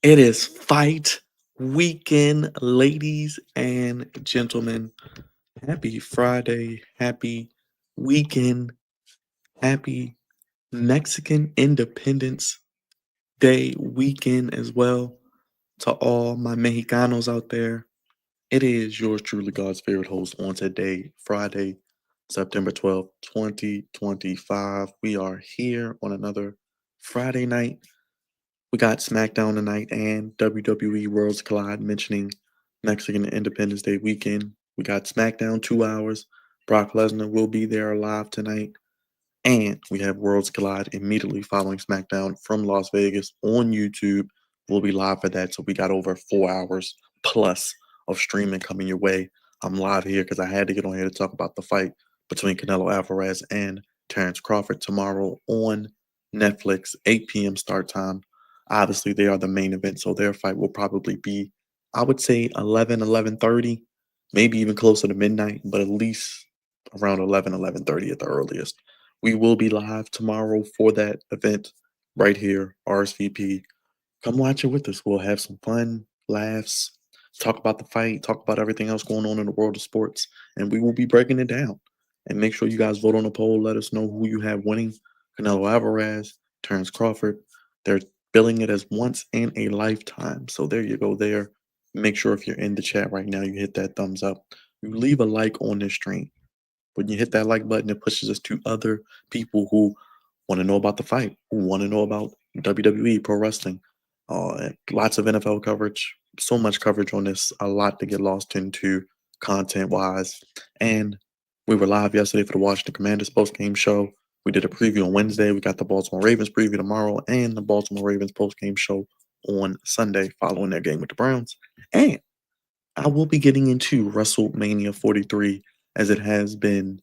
It is fight weekend, ladies and gentlemen. Happy Friday, happy weekend, happy Mexican Independence Day weekend as well to all my Mexicanos out there. It is yours truly, God's favorite host on today, Friday, September 12th, 2025. We are here on another Friday night. We got SmackDown tonight and WWE Worlds Collide mentioning Mexican Independence Day weekend. We got SmackDown 2 hours. Brock Lesnar will be there live tonight. And we have Worlds Collide immediately following SmackDown from Las Vegas on YouTube. We'll be live for that. So we got over 4 hours plus of streaming coming your way. I'm live here because I had to get on here to talk about the fight between Canelo Alvarez and Terrence Crawford tomorrow on Netflix, 8 p.m. start time. Obviously, they are the main event, so their fight will probably be, I would say, 11:30, maybe even closer to midnight, but at least around 11:30 at the earliest. We will be live tomorrow for that event right here, RSVP. Come watch it with us. We'll have some fun, laughs, talk about the fight, talk about everything else going on in the world of sports, and we will be breaking it down. And make sure you guys vote on the poll. Let us know who you have winning. Canelo Alvarez, Terence Crawford. They're billing it as once in a lifetime. So there you go there. Make sure if you're in the chat right now, you hit that thumbs up. You leave a like on this stream. When you hit that like button, it pushes us to other people who want to know about the fight, who want to know about WWE, pro wrestling, lots of NFL coverage, so much coverage on this, a lot to get lost into content wise. And we were live yesterday for the Washington Commanders post game show. We did a preview on Wednesday. We got the Baltimore Ravens preview tomorrow and the Baltimore Ravens post game show on Sunday following their game with the Browns. And I will be getting into WrestleMania 43 as it has been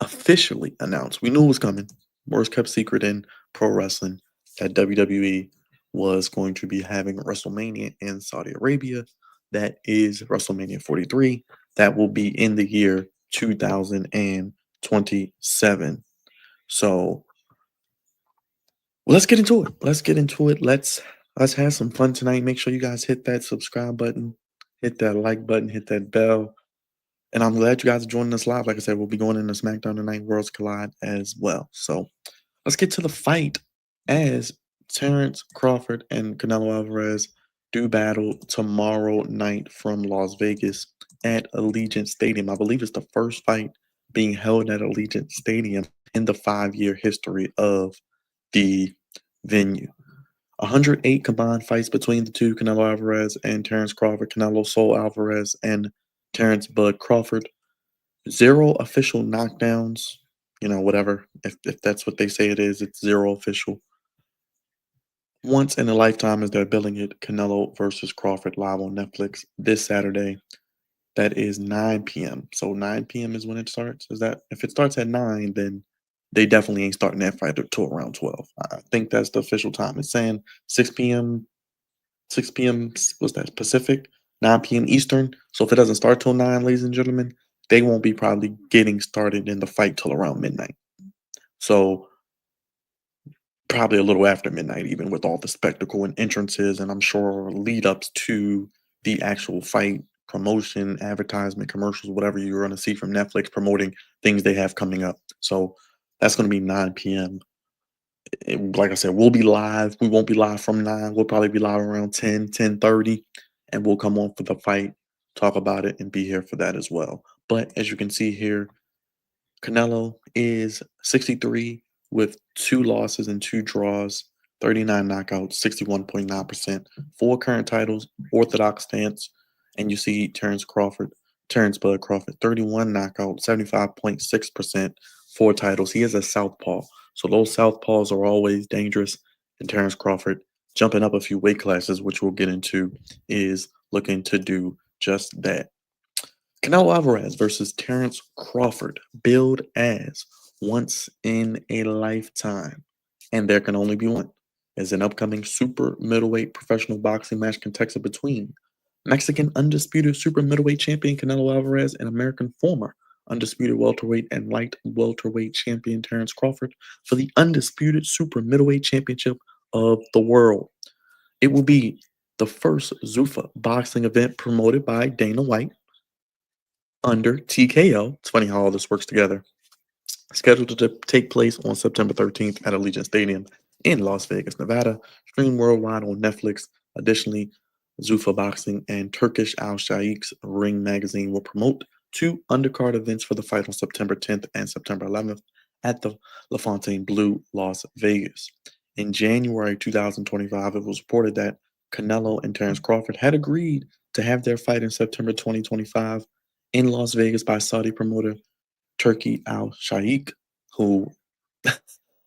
officially announced. We knew it was coming. Worst kept secret in pro wrestling that WWE was going to be having WrestleMania in Saudi Arabia. That is WrestleMania 43. That will be in the year 2027. So let's get into it. Let's have some fun tonight. Make sure you guys hit that subscribe button, hit that like button, hit that bell. And I'm glad you guys are joining us live. Like I said, we'll be going into SmackDown tonight, Worlds Collide as well. So let's get to the fight as Terrence Crawford and Canelo Alvarez do battle tomorrow night from Las Vegas at Allegiant Stadium. I believe it's the first fight being held at Allegiant Stadium in the 5-year history of the venue. 108 combined fights between the two, Canelo Alvarez and Terrence Crawford. Canelo Soul Alvarez and Terrence Bud Crawford. Zero official knockdowns. Whatever. If that's what they say it is, it's zero official. Once in a lifetime, as they're billing it, Canelo versus Crawford live on Netflix this Saturday. That is 9 p.m. So 9 p.m. is when it starts. Is that if it starts at 9, then they definitely ain't starting that fight until around 12. I think that's the official time. It's saying 6 p.m. 6 p.m. What's that? Pacific, 9 p.m. Eastern. So if it doesn't start till 9, ladies and gentlemen, they won't be probably getting started in the fight till around midnight. So probably a little after midnight, even with all the spectacle and entrances, and I'm sure lead ups to the actual fight, promotion, advertisement, commercials, whatever you're going to see from Netflix promoting things they have coming up. So that's going to be 9 p.m. Like I said, we'll be live. We won't be live from 9. We'll probably be live around 10, 10:30, and we'll come on for the fight, talk about it, and be here for that as well. But as you can see here, Canelo is 63 with 2 losses and 2 draws, 39 knockouts, 61.9%. 4 current titles, orthodox stance. And you see Terrence Bud Crawford, 31 knockouts, 75.6%, 4 titles. He is a southpaw. So those southpaws are always dangerous. And Terrence Crawford, jumping up a few weight classes, which we'll get into, is looking to do just that. Canelo Alvarez versus Terrence Crawford, billed as once in a lifetime, and there can only be one, as an upcoming super middleweight professional boxing match contested between Mexican undisputed super middleweight champion Canelo Alvarez and American former undisputed welterweight and light welterweight champion Terrence Crawford for the undisputed super middleweight championship of the world. It will be the first Zuffa boxing event promoted by Dana White under TKO. It's funny how all this works together. Scheduled to take place on September 13th at Allegiant Stadium in Las Vegas, Nevada. Streamed worldwide on Netflix. Additionally, Zuffa Boxing and Turkish Al Sheikh's Ring Magazine will promote two undercard events for the fight on September 10th and September 11th at the LaFontaine Blue, Las Vegas. In January 2025, it was reported that Canelo and Terence Crawford had agreed to have their fight in September 2025 in Las Vegas by Saudi promoter Turkey Al Shaikh, who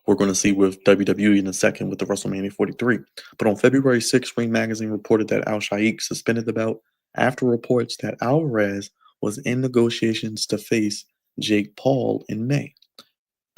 we're going to see with WWE in a second with the WrestleMania 43. But on February 6th, Ring Magazine reported that Al Shaikh suspended the belt after reports that Alvarez was in negotiations to face Jake Paul in May.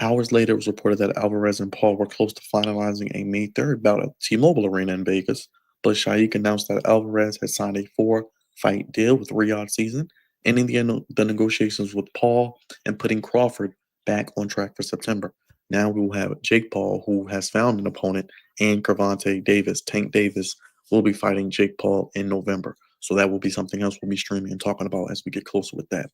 Hours later, it was reported that Alvarez and Paul were close to finalizing a May 3rd bout at T-Mobile Arena in Vegas, but Shaikh announced that Alvarez had signed a four-fight deal with Riyadh Season, ending the negotiations with Paul and putting Crawford back on track for September. Now we will have Jake Paul, who has found an opponent, and Gervonta Davis. Tank Davis will be fighting Jake Paul in November. So that will be something else we'll be streaming and talking about as we get closer with that.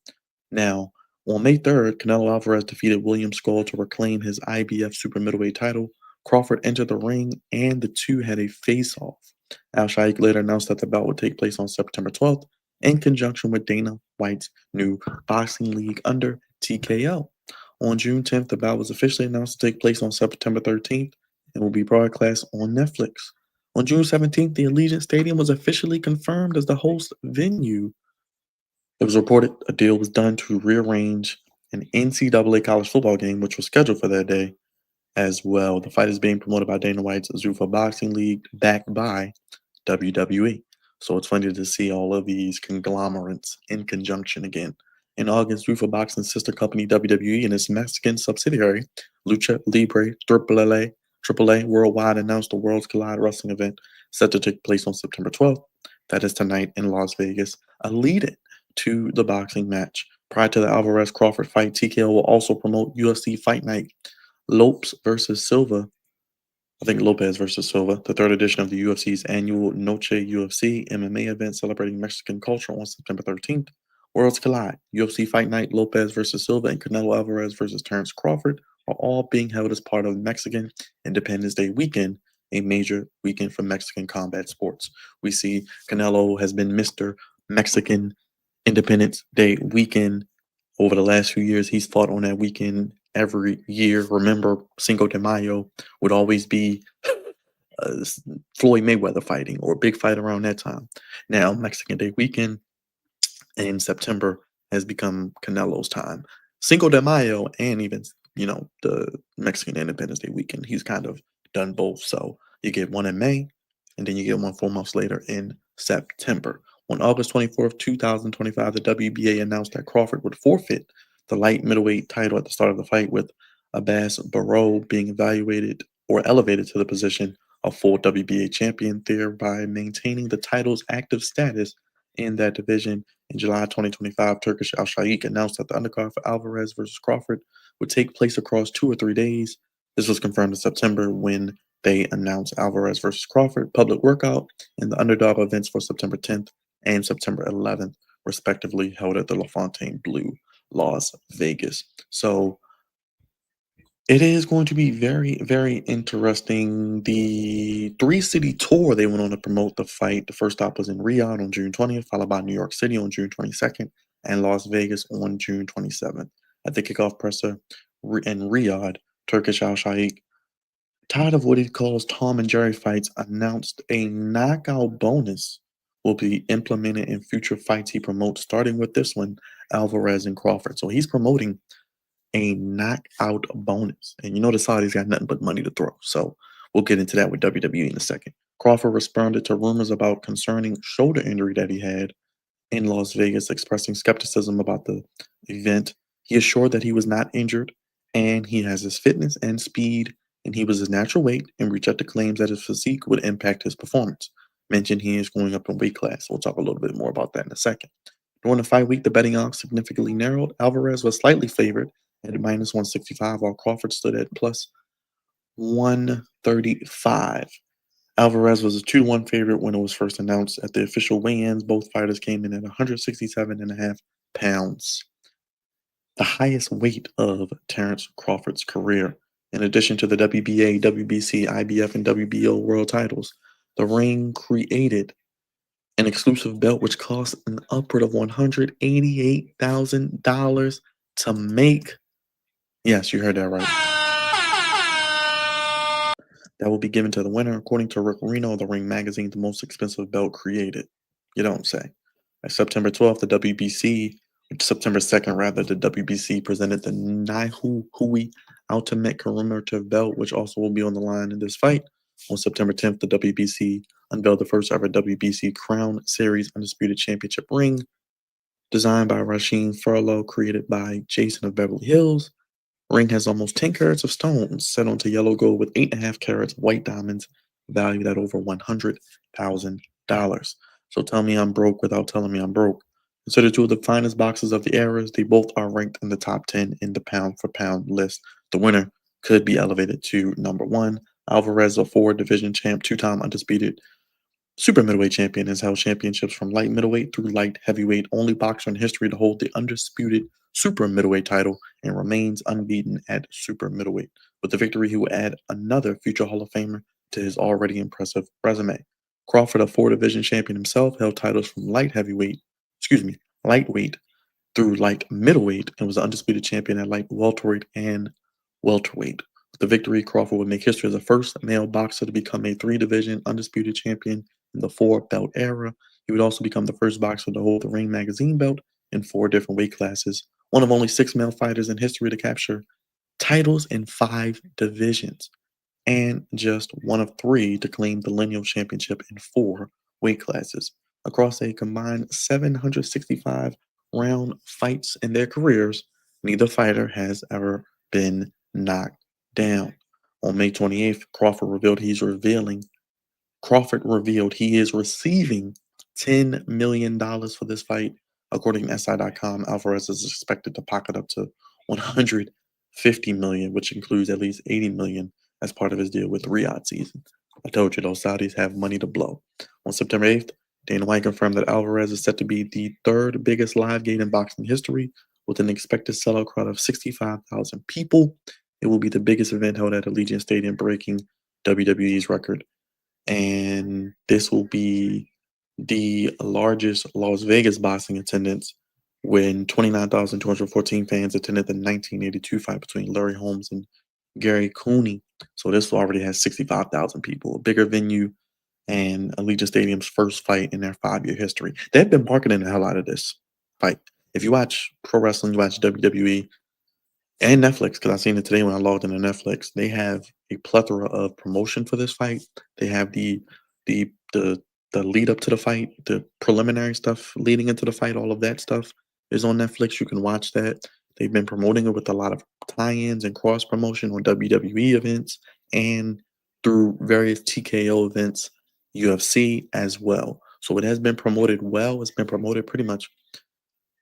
Now, on May 3rd, Canelo Alvarez defeated William Skull to reclaim his IBF super middleweight title. Crawford entered the ring, and the two had a face-off. Al Shaikh later announced that the bout would take place on September 12th in conjunction with Dana White's new boxing league under TKO. On June 10th, the bout was officially announced to take place on September 13th and will be broadcast on Netflix. On June 17th, the Allegiant Stadium was officially confirmed as the host venue. It was reported a deal was done to rearrange an NCAA college football game, which was scheduled for that day as well. The fight is being promoted by Dana White's Zuffa Boxing League, backed by WWE. So it's funny to see all of these conglomerates in conjunction again. In August, Zuffa Boxing's sister company WWE and its Mexican subsidiary, Lucha Libre AAA Worldwide, announced the Worlds Collide wrestling event set to take place on September 12th. That is tonight in Las Vegas, a lead-in to the boxing match. Prior to the Alvarez Crawford fight, TKO will also promote UFC Fight Night Lopes versus Silva. I think Lopez versus Silva, the third edition of the UFC's annual Noche UFC MMA event celebrating Mexican culture on September 13th. Worlds Collide, UFC Fight Night, Lopez versus Silva, and Canelo Alvarez versus Terence Crawford are all being held as part of Mexican Independence Day weekend, a major weekend for Mexican combat sports. We see Canelo has been Mr. Mexican Independence Day weekend. Over the last few years, he's fought on that weekend every year. Remember, Cinco de Mayo would always be Floyd Mayweather fighting or a big fight around that time. Now, Mexican Day weekend in September has become Canelo's time. Cinco de Mayo and even, the Mexican Independence Day weekend, he's kind of done both. So you get one in May, and then you get one 4 months later in September. On August 24th, 2025, the WBA announced that Crawford would forfeit the light middleweight title at the start of the fight, with Abbas Barrow being evaluated or elevated to the position of full WBA champion, thereby maintaining the title's active status in that division. In July 2025, Turkish Al Shaikh announced that the undercard for Alvarez versus Crawford would take place across 2 or 3 days. This was confirmed in September when they announced Alvarez versus Crawford public workout and the underdog events for September 10th and September 11th, respectively, held at the LaFontaine Blue, Las Vegas. So it is going to be very, very interesting. The 3-city tour they went on to promote the fight. The first stop was in Riyadh on June 20th, followed by New York City on June 22nd, and Las Vegas on June 27th. At the kickoff presser in Riyadh, Turkish Al Shaikh, tired of what he calls Tom and Jerry fights, announced a knockout bonus will be implemented in future fights he promotes, starting with this one, Alvarez and Crawford. So he's promoting a knockout bonus. And the Saudis got nothing but money to throw. So we'll get into that with WWE in a second. Crawford responded to rumors about concerning shoulder injury that he had in Las Vegas, expressing skepticism about the event. He assured that he was not injured and he has his fitness and speed, and he was his natural weight, and rejected claims that his physique would impact his performance. Mentioned he is going up in weight class. We'll talk a little bit more about that in a second. During the fight week, the betting odds significantly narrowed. Alvarez was slightly favored at minus 165, while Crawford stood at plus 135. Alvarez was a 2-1 favorite when it was first announced. At the official weigh-ins, both fighters came in at 167.5 pounds, the highest weight of Terrence Crawford's career. In addition to the WBA, WBC, IBF, and WBO world titles, the ring created an exclusive belt which cost an upward of $188,000 to make. Yes, you heard that right. That will be given to the winner, according to Rick Reno, the Ring magazine, the most expensive belt created. You don't say. On September 12th, the WBC, September 2nd, rather, the WBC presented the Naihu Hui Ultimate Commemorative Belt, which also will be on the line in this fight. On September 10th, the WBC unveiled the first ever WBC Crown Series Undisputed Championship ring, designed by Rasheen Furlow, created by Jason of Beverly Hills. Ring has almost 10 carats of stones set onto yellow gold with 8.5 carats of white diamonds valued at over $100,000. So tell me I'm broke without telling me I'm broke. Considered two of the finest boxers of the eras, they both are ranked in the top 10 in the pound for pound list. The winner could be elevated to number one. Alvarez, a four-division champ, two-time undisputed super middleweight champion, has held championships from light middleweight through light heavyweight, only boxer in history to hold the undisputed super middleweight title, and remains unbeaten at super middleweight. With the victory, he will add another future Hall of Famer to his already impressive resume. Crawford, a four-division champion himself, held titles from lightweight through light middleweight, and was the undisputed champion at light welterweight and welterweight. With the victory, Crawford would make history as the first male boxer to become a three-division undisputed champion in the four-belt era. He would also become the first boxer to hold the Ring Magazine belt in four different weight classes, one of only six male fighters in history to capture titles in five divisions, and just one of three to claim the lineal championship in four weight classes. Across a combined 765 round fights in their careers, neither fighter has ever been knocked down. On May 28th, Crawford revealed he is receiving $10 million for this fight. According to SI.com, Alvarez is expected to pocket up to $150 million, which includes at least $80 million as part of his deal with Riyadh season. I told you those Saudis have money to blow. On September 8th, Dana White confirmed that Alvarez is set to be the third biggest live gate in boxing history, with an expected sellout crowd of 65,000 people. It will be the biggest event held at Allegiant Stadium, breaking WWE's record, and this will be the largest Las Vegas boxing attendance, when 29,214 fans attended the 1982 fight between Larry Holmes and Gary Cooney. So this already has 65,000 people, a bigger venue, and Allegiant Stadium's first fight in their 5-year history. They've been marketing the hell out of this fight. If you watch pro wrestling, you watch WWE, and Netflix, because I seen it today when I logged into Netflix. They have a plethora of promotion for this fight. They have the the the lead up to the fight, the preliminary stuff leading into the fight. All of that stuff is on Netflix. You can watch that. They've been promoting it with a lot of tie-ins and cross promotion on WWE events and through various TKO events, UFC as well. So it has been promoted well. It's been promoted pretty much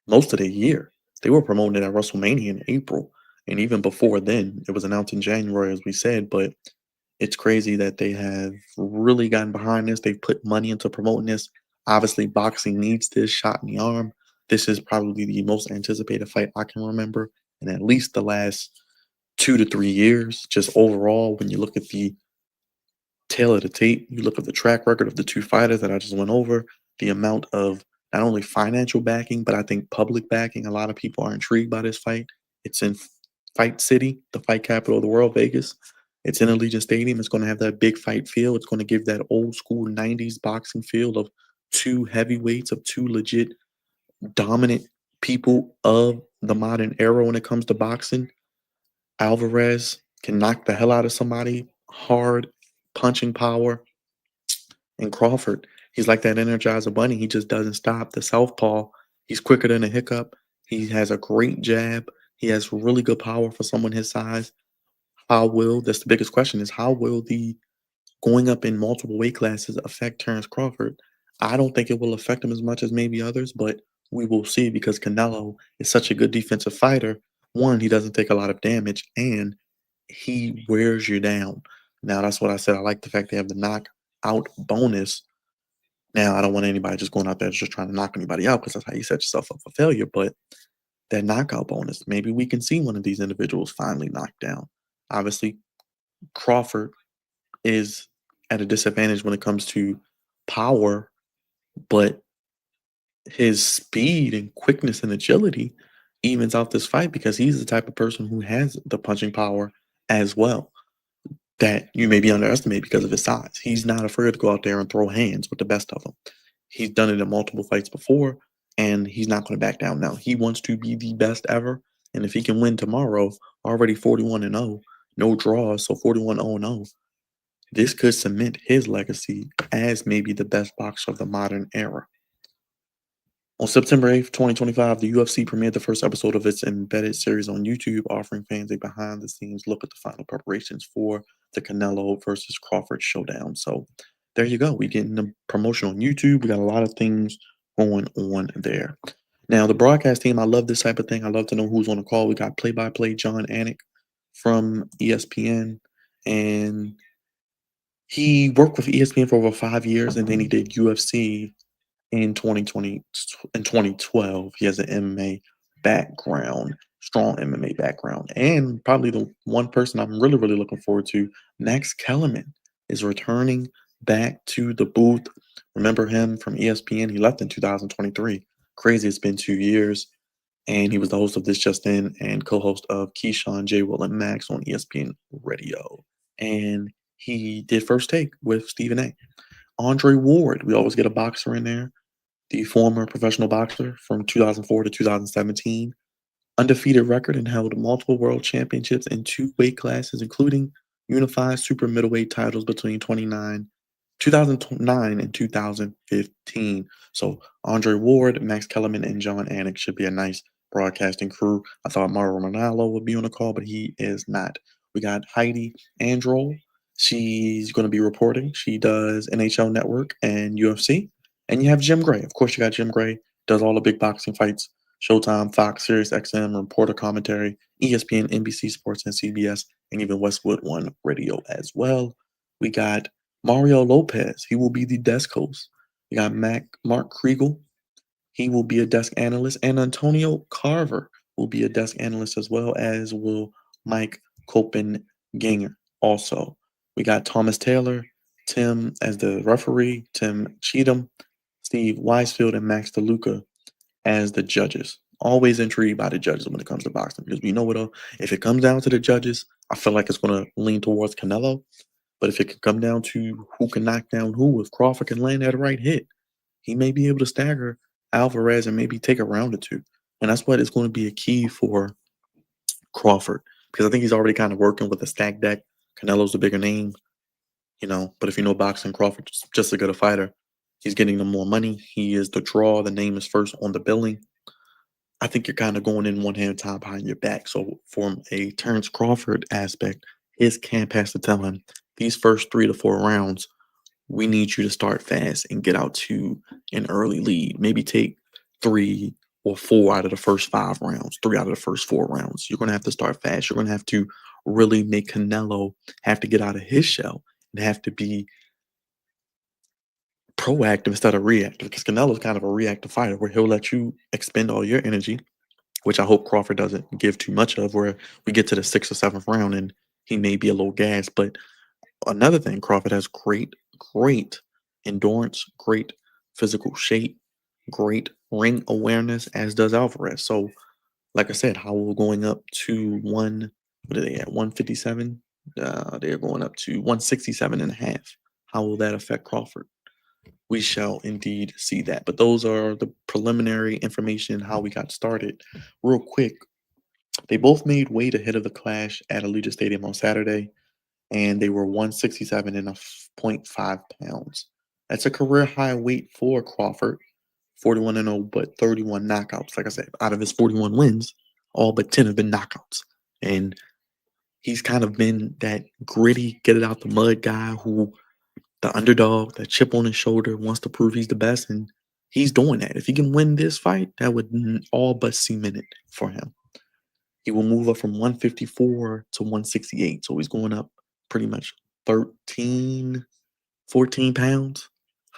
most of the year. They were promoting it at WrestleMania in April. And even before then, it was announced in January, as we said. But it's crazy that they have really gotten behind this. They've put money into promoting this. Obviously, boxing needs this shot in the arm. This is probably the most anticipated fight I can remember in at least the last 2 to 3 years. Just overall, when you look at the tail of the tape, you look at the track record of the two fighters that I just went over, the amount of not only financial backing, but I think public backing. A lot of people are intrigued by this fight. It's in Fight City, the fight capital of the world, Vegas. It's in Allegiant Stadium. It's going to have that big fight feel. It's going to give that old school 90s boxing feel of two heavyweights, of two legit dominant people of the modern era when it comes to boxing. Alvarez can knock the hell out of somebody, hard punching power. And Crawford, he's like that Energizer Bunny. He just doesn't stop. The southpaw, he's quicker than a hiccup. He has a great jab. He has really good power for someone his size. That's the biggest question, is how will the going up in multiple weight classes affect Terence Crawford? I don't think it will affect him as much as maybe others, but we will see, because Canelo is such a good defensive fighter. One, he doesn't take a lot of damage, and he wears you down. Now, that's what I said. I like the fact they have the knock knockout bonus. Now, I don't want anybody just going out there just trying to knock anybody out because that's how you set yourself up for failure. But that knockout bonus, maybe we can see one of these individuals finally knocked down. Obviously, Crawford is at a disadvantage when it comes to power, but his speed and quickness and agility evens out this fight because he's the type of person who has the punching power as well that you may be underestimated because of his size. He's not afraid to go out there and throw hands with the best of them. He's done it in multiple fights before, and he's not going to back down now. He wants to be the best ever, and if he can win tomorrow, already 41-0, no draws, so 41-0-0, this could cement his legacy as maybe the best boxer of the modern era. On September 8th, 2025, the UFC premiered the first episode of its embedded series on YouTube, offering fans a behind-the-scenes look at the final preparations for the Canelo versus Crawford showdown. So there you go. We're getting the promotion on YouTube. We got a lot of things going on there. Now, the broadcast team, I love this type of thing. I love to know who's on the call. We got play-by-play John Anik from ESPN, and he worked with ESPN for over 5 years, and then he did UFC in 2020 in 2012. He has an MMA background, strong MMA background. And probably the one person I'm really, really looking forward to, Max Kellerman, is returning back to the booth. Remember him from ESPN? He left in 2023. Crazy, it's been 2 years. And he was the host of This Just In and co-host of Keyshawn, J. Will, and Max on ESPN Radio. And he did First Take with Stephen A. Andre Ward, we always get a boxer in there, the former professional boxer from 2004 to 2017, undefeated record and held multiple world championships in two weight classes, including unified super middleweight titles between 2009 and 2015. So Andre Ward, Max Kellerman, and John Anik should be a nice broadcasting crew. I thought Mauro Ronaldo would be on the call, but he is not. We got Heidi Androl. She's going to be reporting. She does NHL Network and UFC. And you have Jim Gray. Of course, you got Jim Gray, does all the big boxing fights. Showtime, Fox, Sirius XM, reporter commentary, ESPN, NBC Sports, and CBS, and even Westwood One Radio as well. We got Mario Lopez. He will be the desk host. We got Mark Kriegel. He will be a desk analyst. And Antonio Carver will be a desk analyst as well, as will Mike Copenganger also. We got Thomas Taylor, Tim as the referee, Tim Cheatham, Steve Weisfield, and Max DeLuca as the judges. Always intrigued by the judges when it comes to boxing because we know what if it comes down to the judges, I feel like it's going to lean towards Canelo. But if it can come down to who can knock down who, if Crawford can land that right hit, he may be able to stagger Alvarez and maybe take a round or two. And that's what is going to be a key for Crawford because I think he's already kind of working with a stack deck. Canelo's the bigger name, but if you know boxing, Crawford's just as good a fighter. He's getting the more money. He is the draw. The name is first on the billing. I think you're kind of going in one hand tied behind your back. So from a Terrence Crawford aspect, his camp has to tell him these first 3 to 4 rounds, we need you to start fast and get out to an early lead. Maybe take 3 or 4 out of the first 5 rounds, 3 out of the first 4 rounds. You're going to have to start fast. You're going to have to really make Canelo have to get out of his shell and have to be proactive instead of reactive because Canelo's kind of a reactive fighter where he'll let you expend all your energy, which I hope Crawford doesn't give too much of, where we get to the 6th or 7th round and he may be a little gassed. But another thing, Crawford has great endurance, great physical shape, great ring awareness, as does Alvarez. So, like I said, Howell going up to what are they at, 157? They're going up to 167 and a half. How will that affect Crawford? We shall indeed see that. But those are the preliminary information, how we got started. Real quick, they both made weight ahead of the clash at Allegiant Stadium on Saturday, and they were 167 and a 0.5 pounds. That's a career high weight for Crawford, 41-0, but 31 knockouts. Like I said, out of his 41 wins, all but 10 have been knockouts. And he's kind of been that gritty, get it out the mud guy who the underdog, that chip on his shoulder, wants to prove he's the best, and he's doing that. If he can win this fight, that would all but cement it for him. He will move up from 154 to 168, so he's going up pretty much 13. 14 pounds.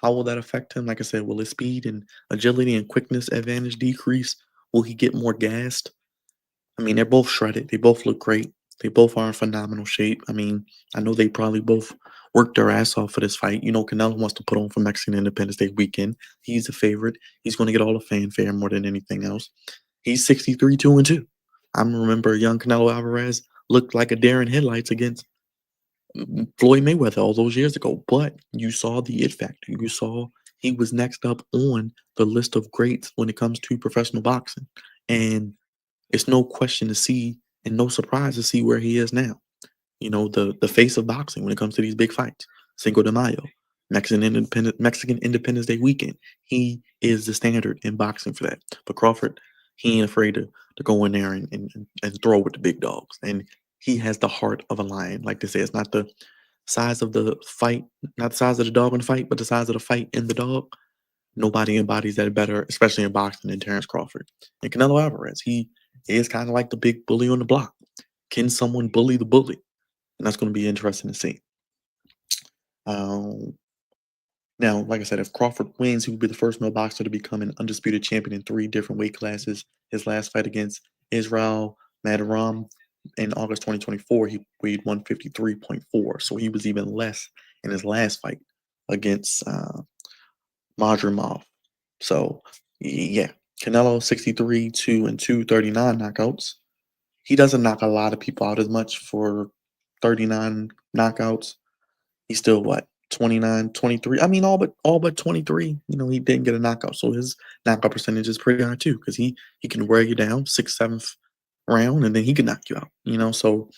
How will that affect him? Like I said, will his speed and agility and quickness advantage decrease? Will he get more gassed? I mean, they're both shredded. They both look great. They both are in phenomenal shape. I mean, I know they probably both worked their ass off for this fight. You know, Canelo wants to put on for Mexican Independence Day weekend. He's the favorite. He's going to get all the fanfare more than anything else. He's 63 2-2. I remember young Canelo Alvarez looked like a deer in headlights against Floyd Mayweather all those years ago, but you saw the it factor. You saw he was next up on the list of greats when it comes to professional boxing. And it's no question to see and no surprise to see where he is now. You know, the face of boxing when it comes to these big fights. Cinco de Mayo, Mexican Independence Day weekend. He is the standard in boxing for that. But Crawford, he ain't afraid to go in there and throw with the big dogs. And he has the heart of a lion. Like they say, it's not the size of the fight, not the size of the dog in the fight, but the size of the fight in the dog. Nobody embodies that better, especially in boxing, than Terence Crawford. And Canelo Alvarez, he is kind of like the big bully on the block. Can someone bully the bully? And that's going to be interesting to see. Um, Now, like I said, if Crawford wins, he will be the first male boxer to become an undisputed champion in three different weight classes. His last fight against Israel Madaram in August 2024, he weighed 153.4. So he was even less in his last fight against Madrimov. So, yeah, Canelo 63, 2 and 2, 39 knockouts. He doesn't knock a lot of people out as much for 39 knockouts. He's still what, 29, 23. I mean, all but 23. You know, he didn't get a knockout. So his knockout percentage is pretty high too, because he can wear you down sixth, seventh round, and then he can knock you out. You know, so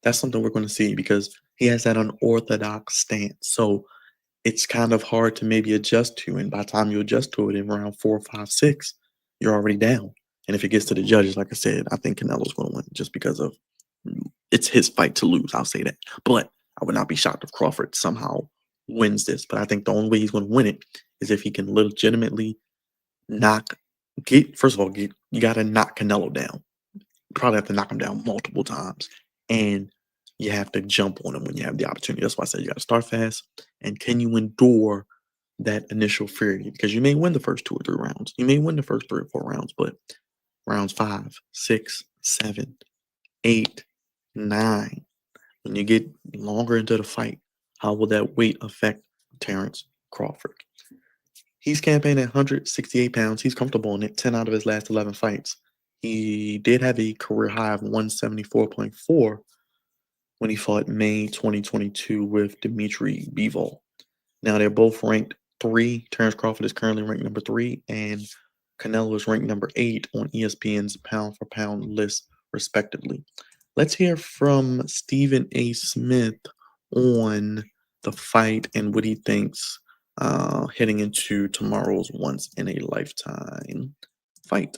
that's something we're going to see because he has that unorthodox stance. So it's kind of hard to maybe adjust to. And by the time you adjust to it in round 4, 5, 6, you're already down. And if it gets to the judges, like I said, I think Canelo's going to win just because of it's his fight to lose. I'll say that. But I would not be shocked if Crawford somehow wins this. But I think the only way he's going to win it is if he can legitimately knock, first of all, you got to knock Canelo down. You probably have to knock him down multiple times. And you have to jump on him when you have the opportunity. That's why I said you got to start fast. And can you endure that initial fear? Because you may win the first 2 or 3 rounds. You may win the first 3 or 4 rounds, but rounds 5, 6, 7, 8, 9, when you get longer into the fight, how will that weight affect Terrence Crawford? He's campaigned at 168 pounds. He's comfortable in it, 10 out of his last 11 fights. He did have a career high of 174.4 when he fought May 2022 with Dmitry Bivol. Now they're both ranked 3. Terrence Crawford is currently ranked number 3, and Canelo is ranked number 8 on ESPN's pound for pound list, respectively. Let's hear from Stephen A. Smith on the fight and what he thinks heading into tomorrow's once in a lifetime fight.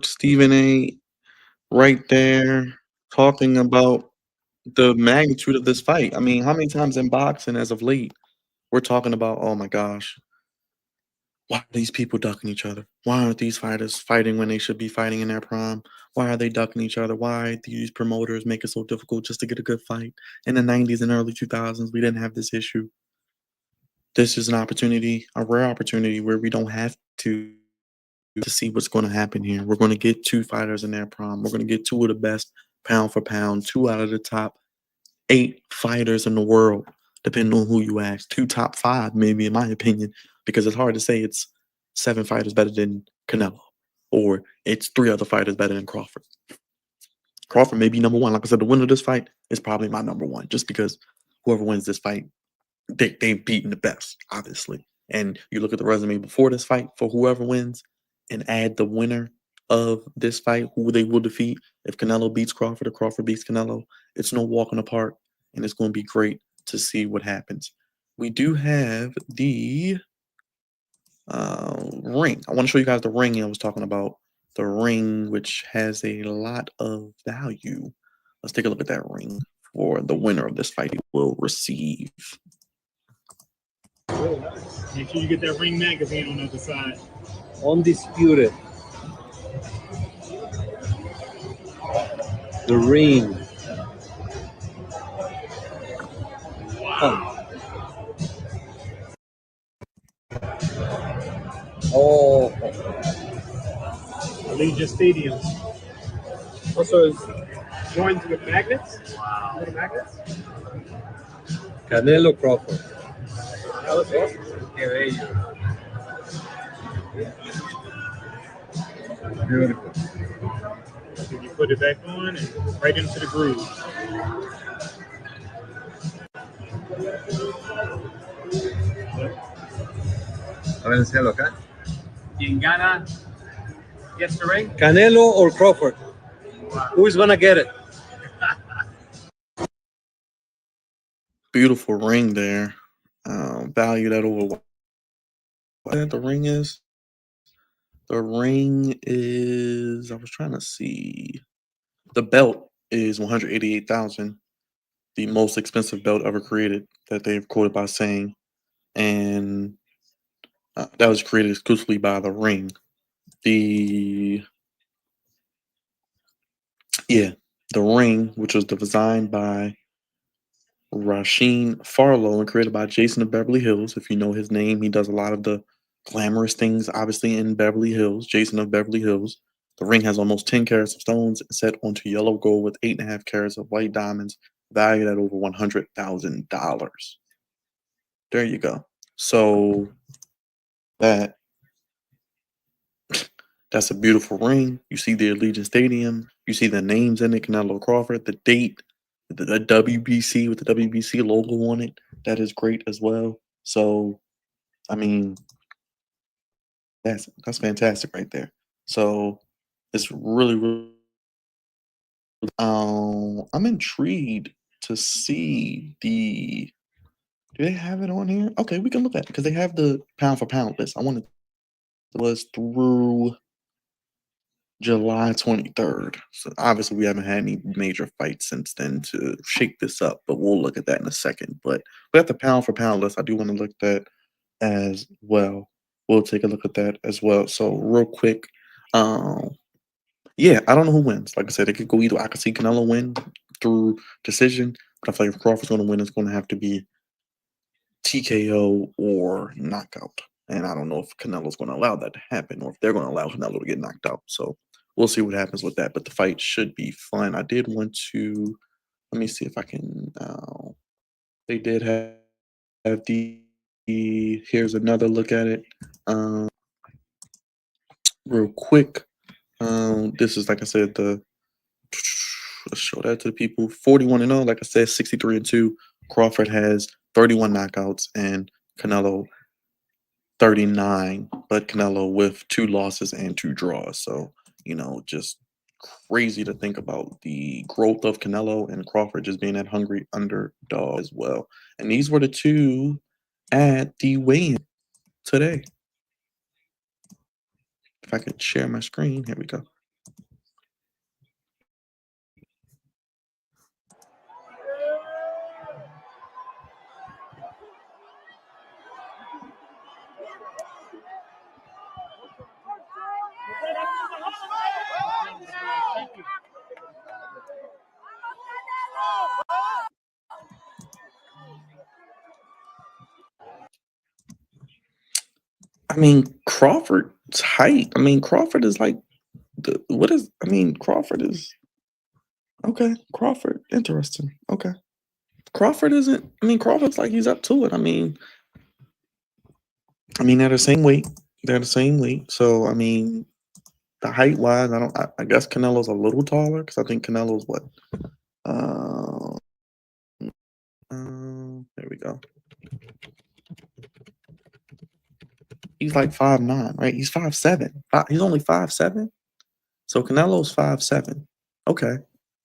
Stephen A. right there talking about the magnitude of this fight. I mean, how many times in boxing as of late we're talking about, oh my gosh, why are these people ducking each other? Why aren't these fighters fighting when they should be fighting in their prime? Why are they ducking each other? Why do these promoters make it so difficult just to get a good fight? In the 90s and early 2000s, we didn't have this issue. This is an opportunity, a rare opportunity where we don't have to see what's going to happen here. We're going to get two fighters in their prime. We're going to get two of the best pound for pound, two out of the top 8 fighters in the world, depending on who you ask. 2 top 5, maybe, in my opinion, because it's hard to say it's 7 fighters better than Canelo or it's 3 other fighters better than Crawford. Crawford may be number 1. Like I said, the winner of this fight is probably my number 1, just because whoever wins this fight, they've beaten the best, obviously. And you look at the resume before this fight for whoever wins and add the winner of this fight, who they will defeat. If Canelo beats Crawford or Crawford beats Canelo, it's no walk in the park, and it's going to be great to see what happens. We do have the ring. I want to show you guys the ring I was talking about. The ring, which has a lot of value. Let's take a look at that ring for the winner of this fight will receive. Really nice. Make sure you get that ring magazine on the other side. Undisputed. The ring. Wow. Oh. Allegiant Stadium. Also is joined with magnets. Wow. Little magnets. Canelo Crawford. That was awesome. Qué bello. Beautiful. So you put it back on and right into the groove. A ver, enséñalo acá. Quien gana gets the ring. Canelo or Crawford? Wow. Who is gonna get it? Beautiful ring there. Valued at over what the ring is. The ring is, I was trying to see. The belt is 188,000, the most expensive belt ever created that they've quoted by saying, and that was created exclusively by the ring. The ring, which was designed by Rasheed Farlow and created by Jason of Beverly Hills. If you know his name, he does a lot of the glamorous things, obviously, in Beverly Hills. Jason of Beverly Hills. The ring has almost 10 carats of stones set onto yellow gold with 8.5 carats of white diamonds, valued at over $100,000. There you go. So that's a beautiful ring. You see the Allegiant Stadium. You see the names in it, Canelo Crawford, the date, the WBC with the WBC logo on it. That is great as well. So, I mean, that's fantastic right there. So it's really I'm intrigued to see do they have it on here? Okay, we can look at it because they have the pound for pound list. I wanted was through July 23rd. So obviously we haven't had any major fights since then to shake this up, but we'll look at that in a second. But we have the pound for pound list. I do want to look at that as well. We'll take a look at that as well. So real quick, yeah, I don't know who wins. Like I said, it could go either. I could see Canelo win through decision, but I feel like if Crawford's going to win, it's going to have to be TKO or knockout. And I don't know if Canelo's going to allow that to happen or if they're going to allow Canelo to get knocked out. So we'll see what happens with that. But the fight should be fun. I did want to, let me see if I can, they did have here's another look at it. Real quick. This is, like I said, let's show that to the people. 41-0, like I said, 63-2. Crawford has 31 knockouts and Canelo 39, but Canelo with 2 losses and 2 draws. So, just crazy to think about the growth of Canelo and Crawford just being that hungry underdog as well. And these were the 2 at the weigh-in today. If I could share my screen, here we go. I mean, Crawford's height. I mean, Crawford is like what is? I mean, Crawford is okay. Crawford, interesting. Okay, Crawford isn't. I mean, Crawford's like he's up to it. I mean, they're the same weight. They're the same weight. So I mean, the height wise, I don't. I guess Canelo's a little taller because I think Canelo's what? Uh, there we go. He's like 5'9", right? He's 5'7". He's only 5'7". So Canelo's 5'7". Okay,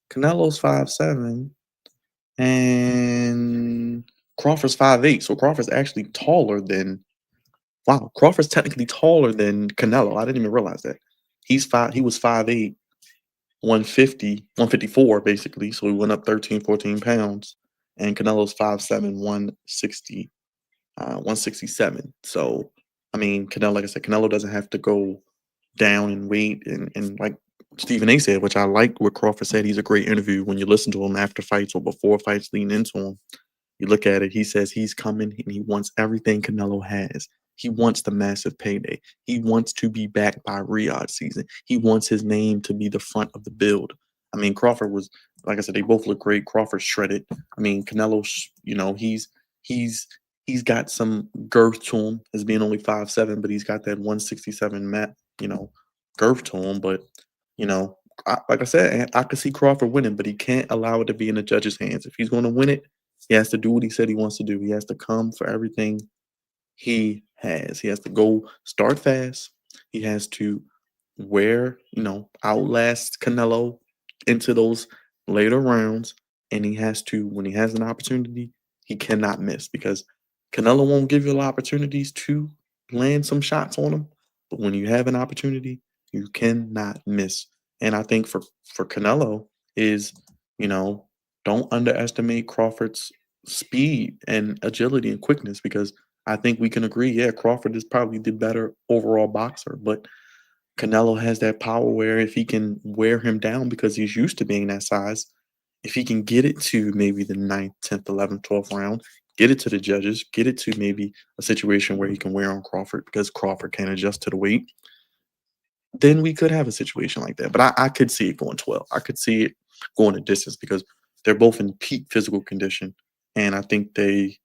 Canelo's 5'7", and Crawford's 5'8". So Crawford's actually taller than. Wow, Crawford's technically taller than Canelo. I didn't even realize that. He was 5'8", 150, 154 basically. So he went up 13, 14 pounds. And Canelo's 5'7", 160, 167. So I mean, Canelo, like I said, Canelo doesn't have to go down in weight and like Stephen A said, which I like what Crawford said. He's a great interview when you listen to him after fights or before fights, lean into him. You look at it, he says he's coming and he wants everything Canelo has. He wants the massive payday. He wants to be back by Riyadh season. He wants his name to be the front of the build. I mean, Crawford was, like I said, they both look great. Crawford shredded. I mean, Canelo, he's he's got some girth to him as being only 5'7", but he's got that 167 girth to him. But you know, like I said, I could see Crawford winning, but he can't allow it to be in the judges' hands. If he's going to win it, he has to do what he said he wants to do. He has to come for everything he has. He has to go start fast. He has to outlast Canelo into those later rounds. And he has to, when he has an opportunity, he cannot miss because Canelo won't give you a lot of opportunities to land some shots on him. But when you have an opportunity, you cannot miss. And I think for Canelo is, you know, don't underestimate Crawford's speed and agility and quickness because I think we can agree, yeah, Crawford is probably the better overall boxer, but Canelo has that power where if he can wear him down because he's used to being that size, if he can get it to maybe the 9th, 10th, 11th, 12th round, get it to the judges, get it to maybe a situation where he can wear on Crawford because Crawford can adjust to the weight, then we could have a situation like that. But I could see it going 12. I could see it going a distance because they're both in peak physical condition. And I think they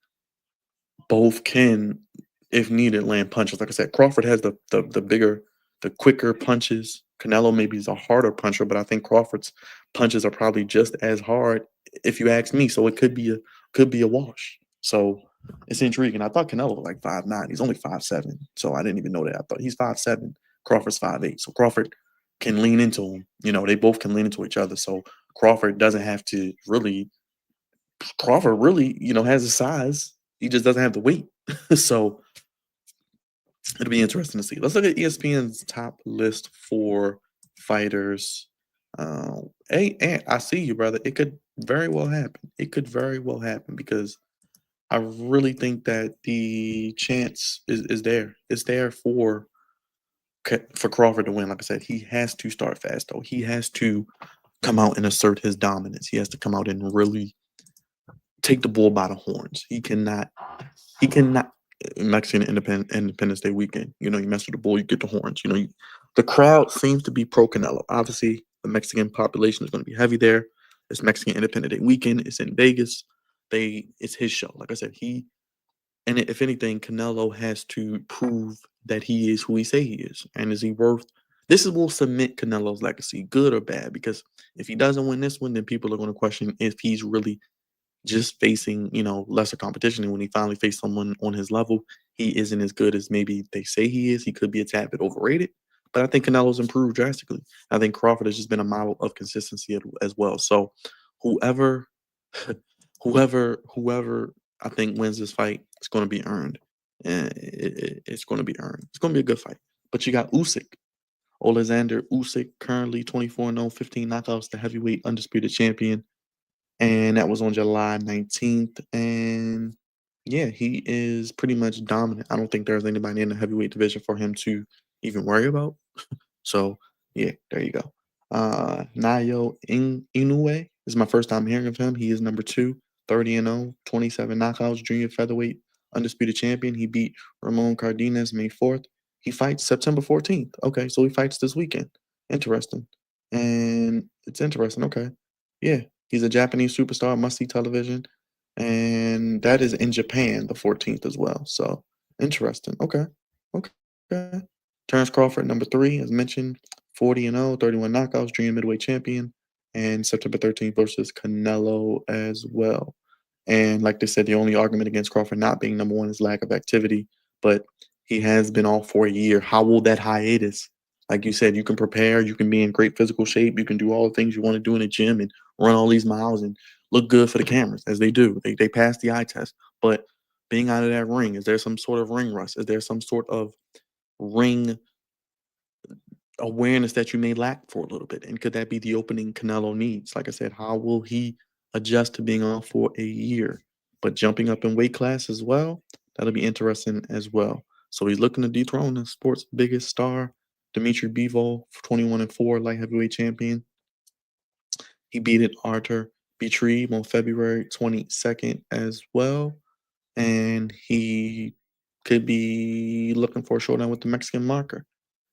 both can, if needed, land punches. Like I said, Crawford has the bigger, the quicker punches. Canelo maybe is a harder puncher, but I think Crawford's punches are probably just as hard, if you ask me. So it could be a wash. So it's intriguing. I thought Canelo was like 5'9". He's only 5'7". So I didn't even know that. I thought he's 5'7". Crawford's 5'8". So Crawford can lean into him. They both can lean into each other. So Crawford doesn't have to really. Crawford really, has the size. He just doesn't have the weight. So it'll be interesting to see. Let's look at ESPN's top list for fighters. Hey, Ant, I see you, brother. It could very well happen. It could very well happen because I really think that the chance is there. It's there for Crawford to win. Like I said, he has to start fast, though. He has to come out and assert his dominance. He has to come out and really take the bull by the horns. He cannot Mexican Independence Day weekend. You mess with the bull, you get the horns. The crowd seems to be pro Canelo. Obviously, the Mexican population is going to be heavy there. It's Mexican Independence Day weekend. It's in Vegas. It's his show. Like I said, and if anything, Canelo has to prove that he is who he say he is, and is he worth. This will cement Canelo's legacy, good or bad. Because if he doesn't win this one, then people are going to question if he's really just facing, lesser competition. And when he finally faced someone on his level, he isn't as good as maybe they say he is. He could be a tad bit overrated, but I think Canelo's improved drastically. I think Crawford has just been a model of consistency as well. So whoever, whoever I think wins this fight, it's going to be earned. And it's going to be earned. It's going to be a good fight. But you got Usyk. Alexander Usyk, currently 24-0, 15 knockouts, the heavyweight undisputed champion. And that was on July 19th. And yeah, he is pretty much dominant. I don't think there's anybody in the heavyweight division for him to even worry about. So yeah, there you go. Nayo Inoue is my first time hearing of him. He is number 2, 30-0, 27 knockouts, junior featherweight, undisputed champion. He beat Ramon Cardenas May 4th. He fights September 14th. Okay, so he fights this weekend. Interesting. And it's interesting. Okay. Yeah, he's a Japanese superstar, must see television. And that is in Japan the 14th as well. So interesting. Okay. Okay. Terence Crawford, number 3, as mentioned, 40-0, 31 knockouts, junior middleweight champion, and September 13th versus Canelo as well. And like they said, the only argument against Crawford not being number 1 is lack of activity, but he has been off for a year. How will that hiatus? Like you said, you can prepare, you can be in great physical shape, you can do all the things you want to do in the gym and run all these miles and look good for the cameras, as they do. They pass the eye test. But being out of that ring, is there some sort of ring rust? Is there some sort of ring awareness that you may lack for a little bit? And could that be the opening Canelo needs? Like I said, how will he adjust to being off for a year? But jumping up in weight class as well, that'll be interesting as well. So he's looking to dethrone the sport's biggest star, Dimitri Bivol, 21-4 light heavyweight champion. He beat Arthur Betrieb on February 22nd as well. And he could be looking for a showdown with the Mexican marker.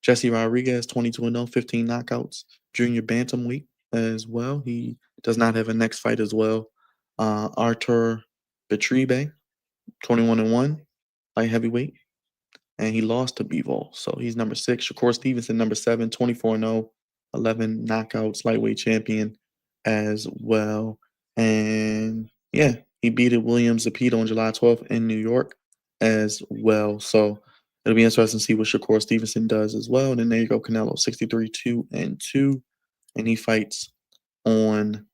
Jesse Rodriguez, 22-0, 15 knockouts, junior bantamweight as well. He does not have a next fight as well. Artur Betribe, 21-1, light heavyweight, and he lost to Bivol. So he's number 6. Shakur Stevenson, number 7, 24-0, 11 knockouts, lightweight champion as well. And yeah, he beat William Zepito on July 12th in New York as well. So it'll be interesting to see what Shakur Stevenson does as well. And then there you go, Canelo, 63-2-2. And he fights on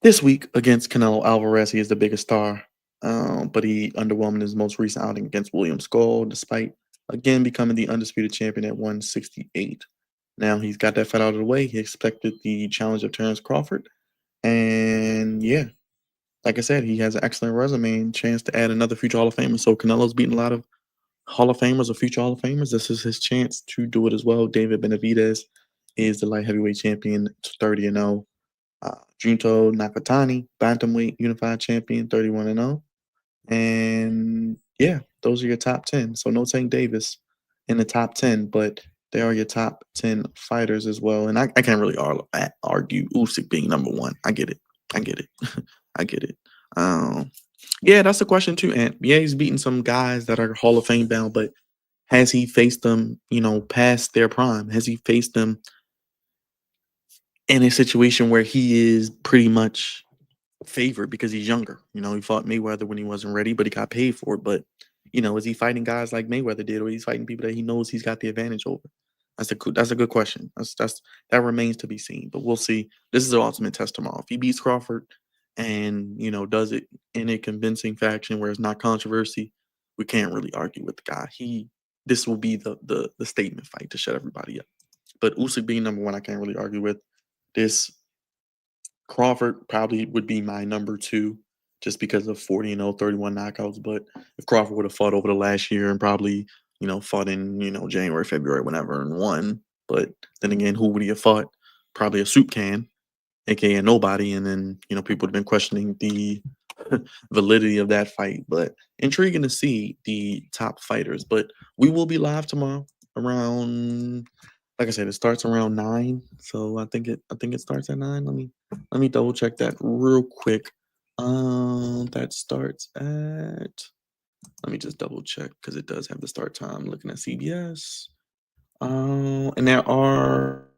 this week against Canelo Alvarez. He is the biggest star, but he underwhelmed in his most recent outing against William Skull, despite, again, becoming the undisputed champion at 168. Now he's got that fight out of the way. He expected the challenge of Terence Crawford. And yeah, like I said, he has an excellent resume and chance to add another future Hall of Famer. So Canelo's beaten a lot of Hall of Famers or future Hall of Famers. This is his chance to do it as well. David Benavidez is the light heavyweight champion, 30-0. Junto Nakatani, bantamweight unified champion, 31-0. And yeah, those are your top 10. So no Tank Davis in the top 10, but they are your top 10 fighters as well. And I can't really argue Usyk being number 1. I get it. I get it. I get it. Yeah, that's the question too, Ant. Yeah, he's beaten some guys that are Hall of Fame bound, but has he faced them, past their prime? Has he faced them in a situation where he is pretty much favored because he's younger? He fought Mayweather when he wasn't ready, but he got paid for it. But, is he fighting guys like Mayweather did, or he's fighting people that he knows he's got the advantage over? That's a good question. That remains to be seen, but we'll see. This is the ultimate test tomorrow. If he beats Crawford and, does it in a convincing fashion where it's not controversy, we can't really argue with the guy. This will be the statement fight to shut everybody up. But Usyk being number 1, I can't really argue with. This Crawford probably would be my number 2 just because of 40-0, 31 knockouts. But if Crawford would have fought over the last year and probably, fought in, January, February, whenever, and won. But then again, who would he have fought? Probably a soup can, aka nobody. And then, people would have been questioning the validity of that fight. But intriguing to see the top fighters. But we will be live tomorrow around, like I said, it starts around 9. So I think it starts at 9. Let me double check that real quick. That starts at, let me just double check because it does have the start time. Looking at CBS. And there are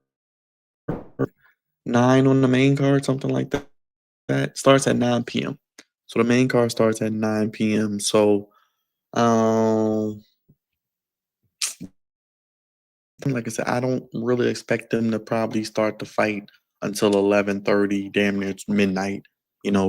9 on the main card, something like that. That starts at 9 p.m. So the main card starts at 9 p.m. So, like I said, I don't really expect them to probably start the fight until 11:30, damn near midnight.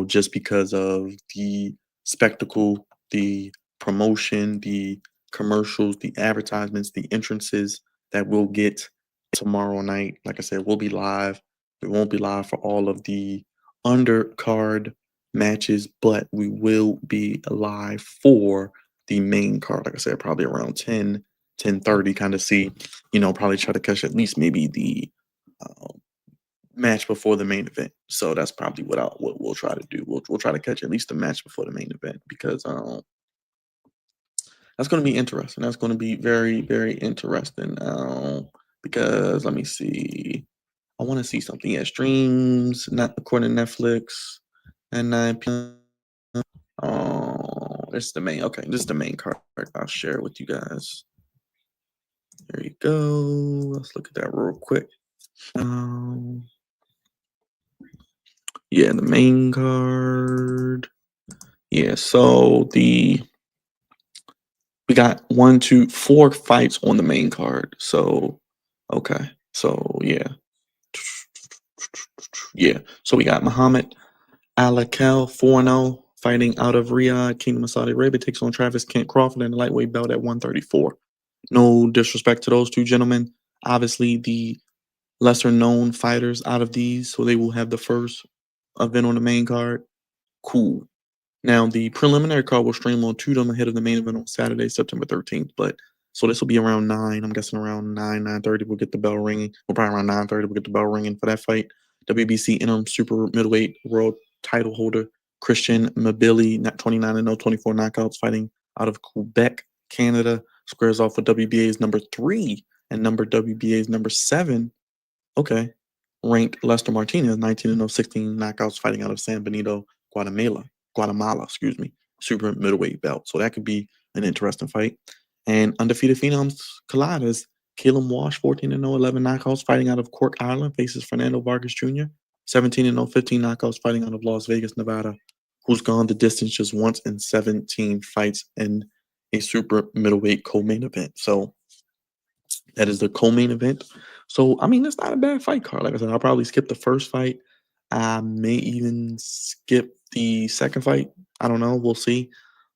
Just because of the spectacle, the promotion, the commercials, the advertisements, the entrances, that we'll get tomorrow night. Like I said, we'll be live. We won't be live for all of the undercard matches, but we will be live for the main card. Like I said, probably around 10:30, kind of see, probably try to catch at least maybe the uh, match before the main event. So that's probably what we'll try to do. We'll try to catch at least the match before the main event because that's going to be interesting. That's going to be very, very interesting. Because let me see. I want to see something. Yeah, streams, not according to Netflix at 9 p.m. Oh, this is the main. Okay, this is the main card. I'll share it with you guys. There you go. Let's look at that real quick. Yeah, the main card. Yeah, so we got 1, 2, 4 fights on the main card. So okay. So yeah. Yeah. So we got Muhammad Alakel 4-0 fighting out of Riyadh, Kingdom of Saudi Arabia, takes on Travis Kent Crawford in the lightweight belt at 134. No disrespect to those two gentlemen. Obviously, the lesser known fighters out of these, so they will have the first event on the main card. Cool. Now, the preliminary card will stream on Tudum ahead of the main event on Saturday, September 13th. But so this will be around 9. I'm guessing around 9:30 we'll get the bell ringing. Well, probably around 9:30 we'll get the bell ringing for that fight. WBC interim super middleweight world title holder Christian Mabili, 29-0, 24 knockouts, fighting out of Quebec, Canada, squares off with WBA's number 3 and WBA's number 7. Okay. Ranked Lester Martinez, 19-0, 16 knockouts, fighting out of San Benito, Guatemala, excuse me, super middleweight belt. So that could be an interesting fight. And undefeated phenoms collide as Caleb Walsh, 14-0, 11 knockouts, fighting out of Cork Island, faces Fernando Vargas Jr., 17-0, 15 knockouts, fighting out of Las Vegas, Nevada, who's gone the distance just once in 17 fights in a super middleweight co-main event. So that is the co-main event. So, I mean, it's not a bad fight card. Like I said, I'll probably skip the first fight. I may even skip the second fight. I don't know. We'll see.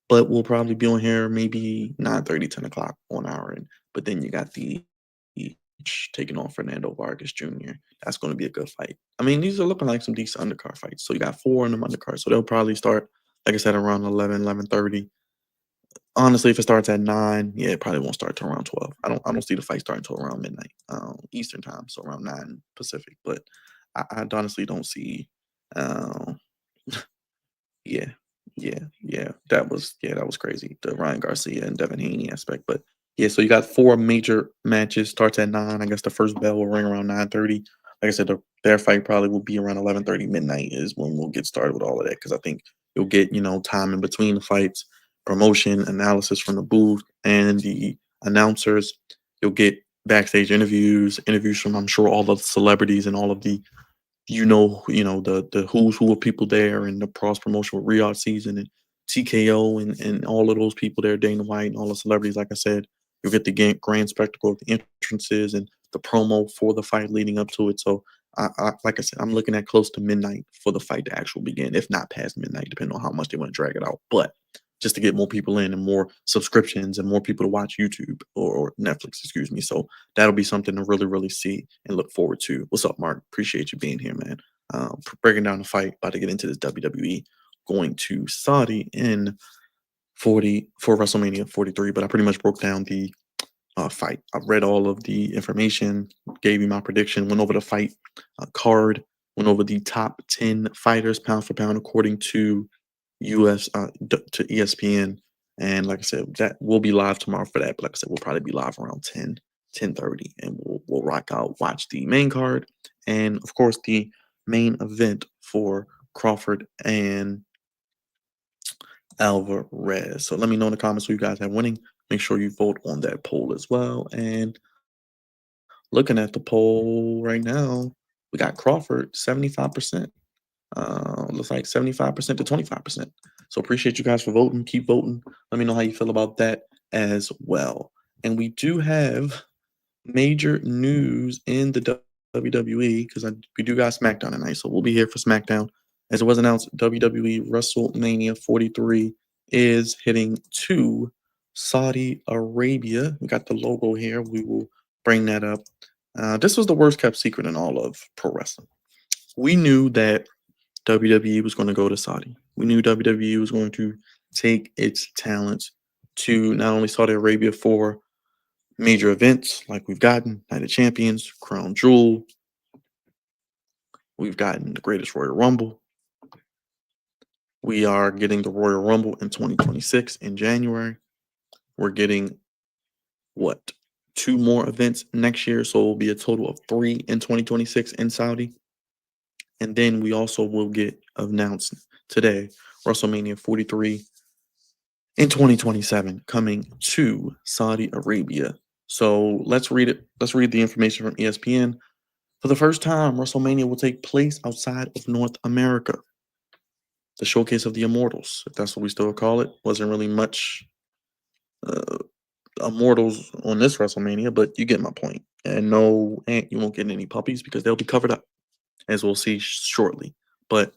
But we'll probably be on here maybe 9:30, 10 o'clock on our end. But then you got the taking on Fernando Vargas Jr. That's going to be a good fight. I mean, these are looking like some decent undercard fights. So you got 4 in the undercard. So they'll probably start, like I said, around 11, 11:30. Honestly, if it starts at 9, yeah, it probably won't start till around 12. I don't see the fight starting till around midnight, Eastern time, so around 9 Pacific. But I honestly don't see. Um, yeah, that was crazy. The Ryan Garcia and Devin Haney aspect, but yeah. So you got 4 major matches. Starts at 9. I guess the first bell will ring around 9:30. Like I said, their fight probably will be around 11:30 midnight is when we'll get started with all of that because I think you'll get time in between the fights, promotion analysis from the booth and the announcers. You'll get backstage interviews from I'm sure all the celebrities and all of the the who's who of people there and the cross promotion with Riyadh season and TKO and all of those people there, Dana White and all the celebrities. Like I said, you'll get the grand spectacle of the entrances and the promo for the fight leading up to it. So, like I said, I'm looking at close to midnight for the fight to actually begin, if not past midnight, depending on how much they want to drag it out. But just to get more people in and more subscriptions and more people to watch YouTube or Netflix, excuse me. So that'll be something to really, really see and look forward to. What's up, Mark? Appreciate you being here, man. Breaking down the fight, about to get into this WWE, going to Saudi in 40 for WrestleMania 43. But I pretty much broke down the fight. I read all of the information, gave you my prediction, went over the fight card, went over the top 10 fighters pound for pound according to to ESPN. And like I said, that will be live tomorrow for that. But like I said, we'll probably be live around 10:30, and we'll rock out, watch the main card, and of course the main event for Crawford and Alvarez. So let me know in the comments who you guys have winning. Make sure you vote on that poll as well. And looking at the poll right now, we got Crawford 75%. Looks like 75% to 25%. So appreciate you guys for voting. Keep voting. Let me know how you feel about that as well. And we do have major news in the WWE because we do got SmackDown tonight. So we'll be here for SmackDown. As it was announced, WWE WrestleMania 43 is heading to Saudi Arabia. We got the logo here. We will bring that up. This was the worst kept secret in all of pro wrestling. We knew that WWE was going to go to Saudi. We knew WWE was going to take its talents to not only Saudi Arabia for major events like we've gotten Night of Champions, Crown Jewel, we've gotten the Greatest Royal Rumble. We are getting the Royal Rumble in 2026 in January. We're getting what? 2 more events next year, so it will be a total of 3 in 2026 in Saudi. And then we also will get announced today WrestleMania 43 in 2027 coming to Saudi Arabia. So let's read it. Let's read the information from ESPN. For the first time, WrestleMania will take place outside of North America. The showcase of the Immortals, if that's what we still call it, wasn't really much Immortals on this WrestleMania, but you get my point. And no, you won't get any puppies because they'll be covered up, as we'll see shortly. But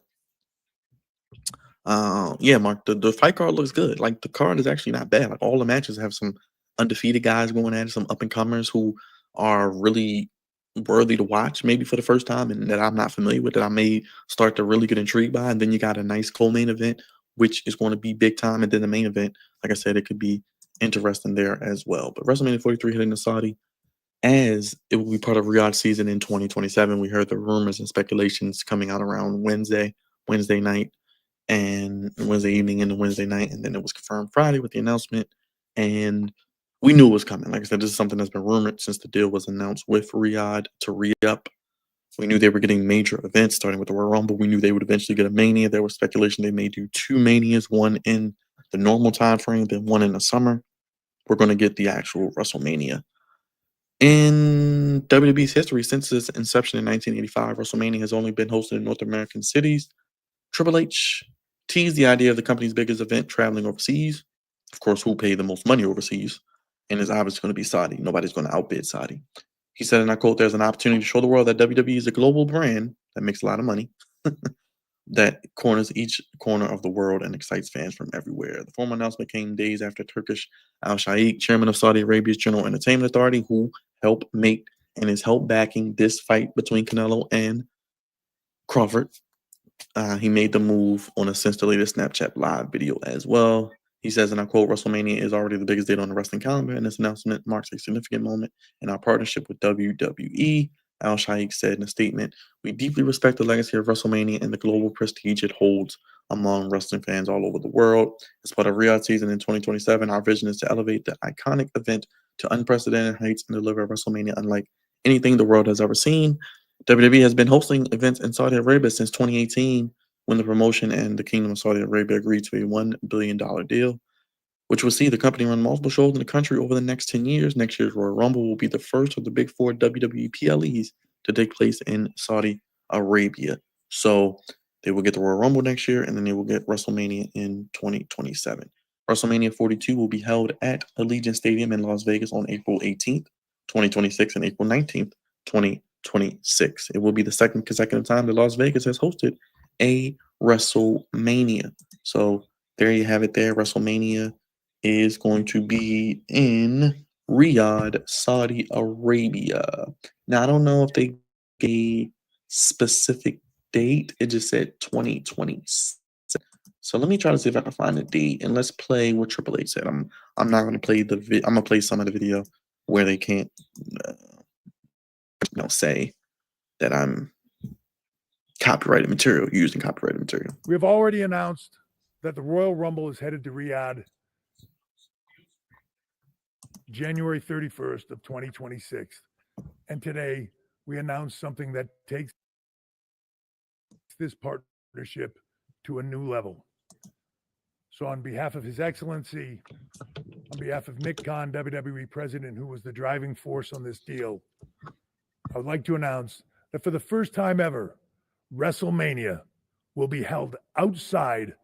yeah, Mark, the fight card looks good. Like the card is actually not bad. Like all the matches have some undefeated guys going at it, some up and comers who are really worthy to watch, maybe for the first time, and that I'm not familiar with, that I may start to really get intrigued by. And then you got a nice co-main event, which is going to be big time, and then the main event, like I said, it could be interesting there as well. But WrestleMania 43 heading to Saudi, as it will be part of Riyadh season in 2027. We heard the rumors and speculations coming out around Wednesday night, and Wednesday evening into Wednesday night, and then it was confirmed Friday with the announcement. And we knew it was coming. Like I said, this is something that's been rumored since the deal was announced with Riyadh to re-up. We knew they were getting major events, starting with the Royal Rumble. We knew they would eventually get a Mania. There was speculation they may do 2 Manias, one in the normal time frame, then one in the summer. We're going to get the actual WrestleMania. In WWE's history, since its inception in 1985, WrestleMania has only been hosted in North American cities. Triple H teased the idea of the company's biggest event traveling overseas. Of course, who paid the most money overseas? And it's obviously going to be Saudi. Nobody's going to outbid Saudi. He said, and I quote, "There's an opportunity to show the world that WWE is a global brand that makes a lot of money, that corners each corner of the world and excites fans from everywhere." The formal announcement came days after Turkish Al Sheikh, chairman of Saudi Arabia's General Entertainment Authority, who helped make and is help backing this fight between Canelo and Crawford. He made the move on a since deleted Snapchat live video as well. He says, and I quote, "WrestleMania is already the biggest date on the wrestling calendar, and this announcement marks a significant moment in our partnership with WWE." Al Sheikh said in a statement, "We deeply respect the legacy of WrestleMania and the global prestige it holds among wrestling fans all over the world. As part of Riyadh season in 2027, our vision is to elevate the iconic event to unprecedented heights and deliver WrestleMania unlike anything the world has ever seen." WWE has been hosting events in Saudi Arabia since 2018, when the promotion and the Kingdom of Saudi Arabia agreed to a $1 billion deal, which will see the company run multiple shows in the country over the next 10 years. Next year's Royal Rumble will be the first of the big 4 WWE PLEs to take place in Saudi Arabia. So they will get the Royal Rumble next year, and then they will get WrestleMania in 2027. WrestleMania 42 will be held at Allegiant Stadium in Las Vegas on April 18th, 2026, and April 19th, 2026. It will be the second consecutive time that Las Vegas has hosted a WrestleMania. So there you have it there. WrestleMania is going to be in Riyadh, Saudi Arabia. Now, I don't know if they gave a specific date. It just said 2026. So let me try to see if I can find a date, and let's play what Triple H said. I'm not going to play I'm going to play some of the video where they can't say that I'm copyrighted material, using copyrighted material. We have already announced that the Royal Rumble is headed to Riyadh January 31st of 2026. And today we announced something that takes this partnership to a new level. So on behalf of His Excellency, on behalf of Nick Khan, WWE President, who was the driving force on this deal, I would like to announce that for the first time ever, WrestleMania will be held outside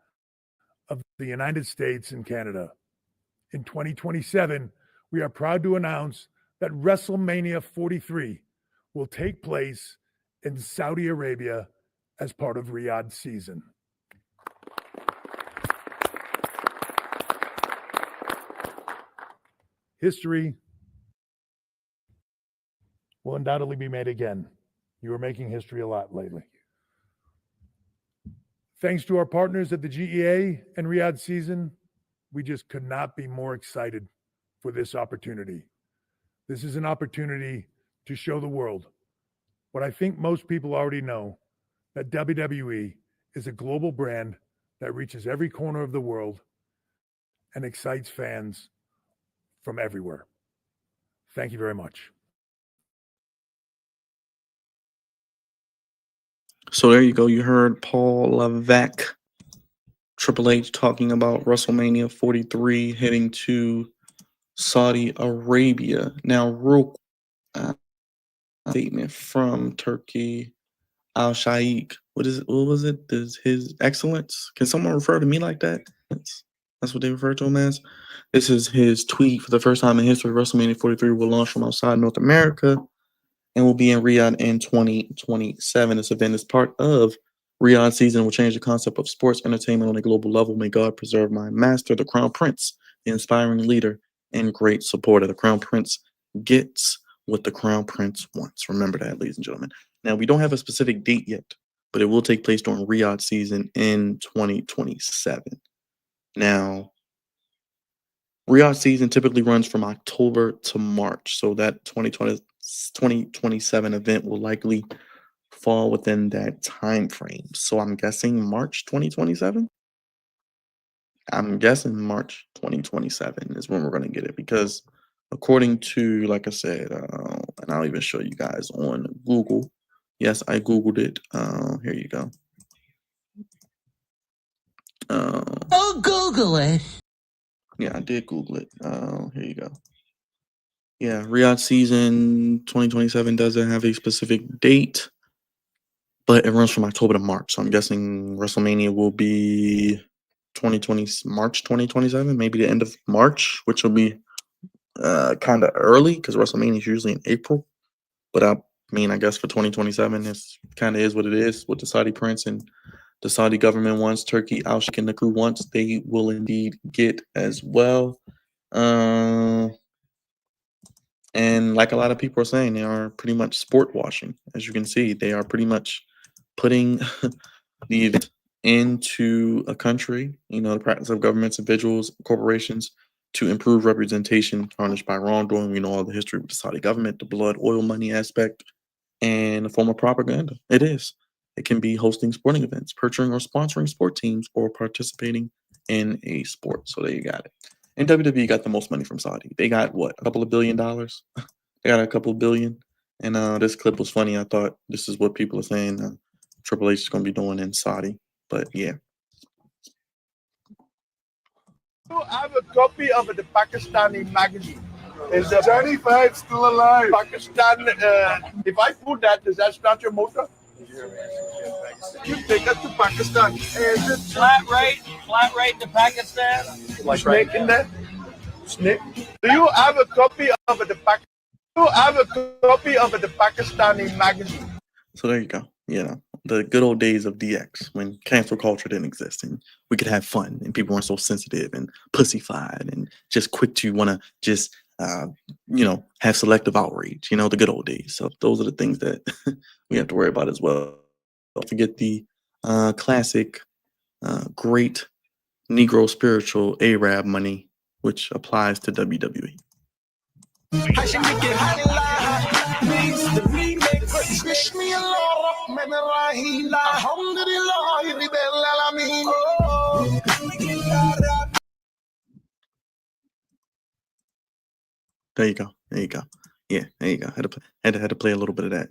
of the United States and Canada. In 2027, we are proud to announce that WrestleMania 43 will take place in Saudi Arabia as part of Riyadh season. History will undoubtedly be made again. You are making history a lot lately. Thanks to our partners at the GEA and Riyadh season, we just could not be more excited for this opportunity. This is an opportunity to show the world what I think most people already know, that WWE is a global brand that reaches every corner of the world and excites fans from everywhere. Thank you very much. So there you go. You heard Paul Levesque, Triple H, talking about WrestleMania 43 heading to Saudi Arabia. Now, real statement from Turkey Al Shaikh. What is it? What was it? His Excellence? Can someone refer to me like that? That's what they refer to him as. This is his tweet. For the first time in history, WrestleMania 43 will launch from outside North America and will be in Riyadh in 2027. This event is part of Riyadh season, will change the concept of sports entertainment on a global level. May God preserve my master, the Crown Prince, the inspiring leader and great supporter. The Crown Prince gets what the Crown Prince wants. Remember that, ladies and gentlemen. Now, we don't have a specific date yet, but it will take place during Riyadh season in 2027. Now, Riyadh season typically runs from October to March, so that 2027 event will likely fall within that time frame. So I'm guessing March 2027. I'm guessing March 2027 is when we're going to get it, because according to, like I said, and I'll even show you guys on Google. Yes, I Googled it. Here you go. Google it. Yeah, I did Google it. Here you go. Yeah, Riyadh season 2027 doesn't have a specific date, but it runs from October to March. So I'm guessing WrestleMania will be March 2027, maybe the end of March, which will be kind of early because WrestleMania is usually in April. But I mean, I guess for 2027, it's kind of is what it is. With the Saudi prince and the Saudi government wants, Turkey, Al Sheikh and the crew wants, they will indeed get as well. And like a lot of people are saying, they are pretty much sport washing. As you can see, they are pretty much putting the event into a country, the practice of governments, individuals, corporations to improve representation tarnished by wrongdoing. We know all the history with the Saudi government, the blood, oil money aspect, and a form of propaganda. It is. It can be hosting sporting events, purchasing or sponsoring sport teams, or participating in a sport. So there you got it. And WWE got the most money from Saudi. They got what? A couple of $1 billion? They got a couple of billion. And this clip was funny. I thought this is what people are saying Triple H is going to be doing in Saudi. But yeah. I have a copy of the Pakistani magazine. Is Johnny Five still alive? Pakistan. If I put that, does that start your motor? You take us to Pakistan. Is it Flat rate to Pakistan. like snake in there? Snake. Do you have a copy of the Pakistani magazine? So there you go. The good old days of DX when cancel culture didn't exist and we could have fun and people weren't so sensitive and pussyfied and just quick to want to just have selective outrage. The good old days. So those are the things that we have to worry about as well. Don't forget the classic, great Negro spiritual Arab money, which applies to WWE. There you go. Yeah, there you go. Had to play a little bit of that.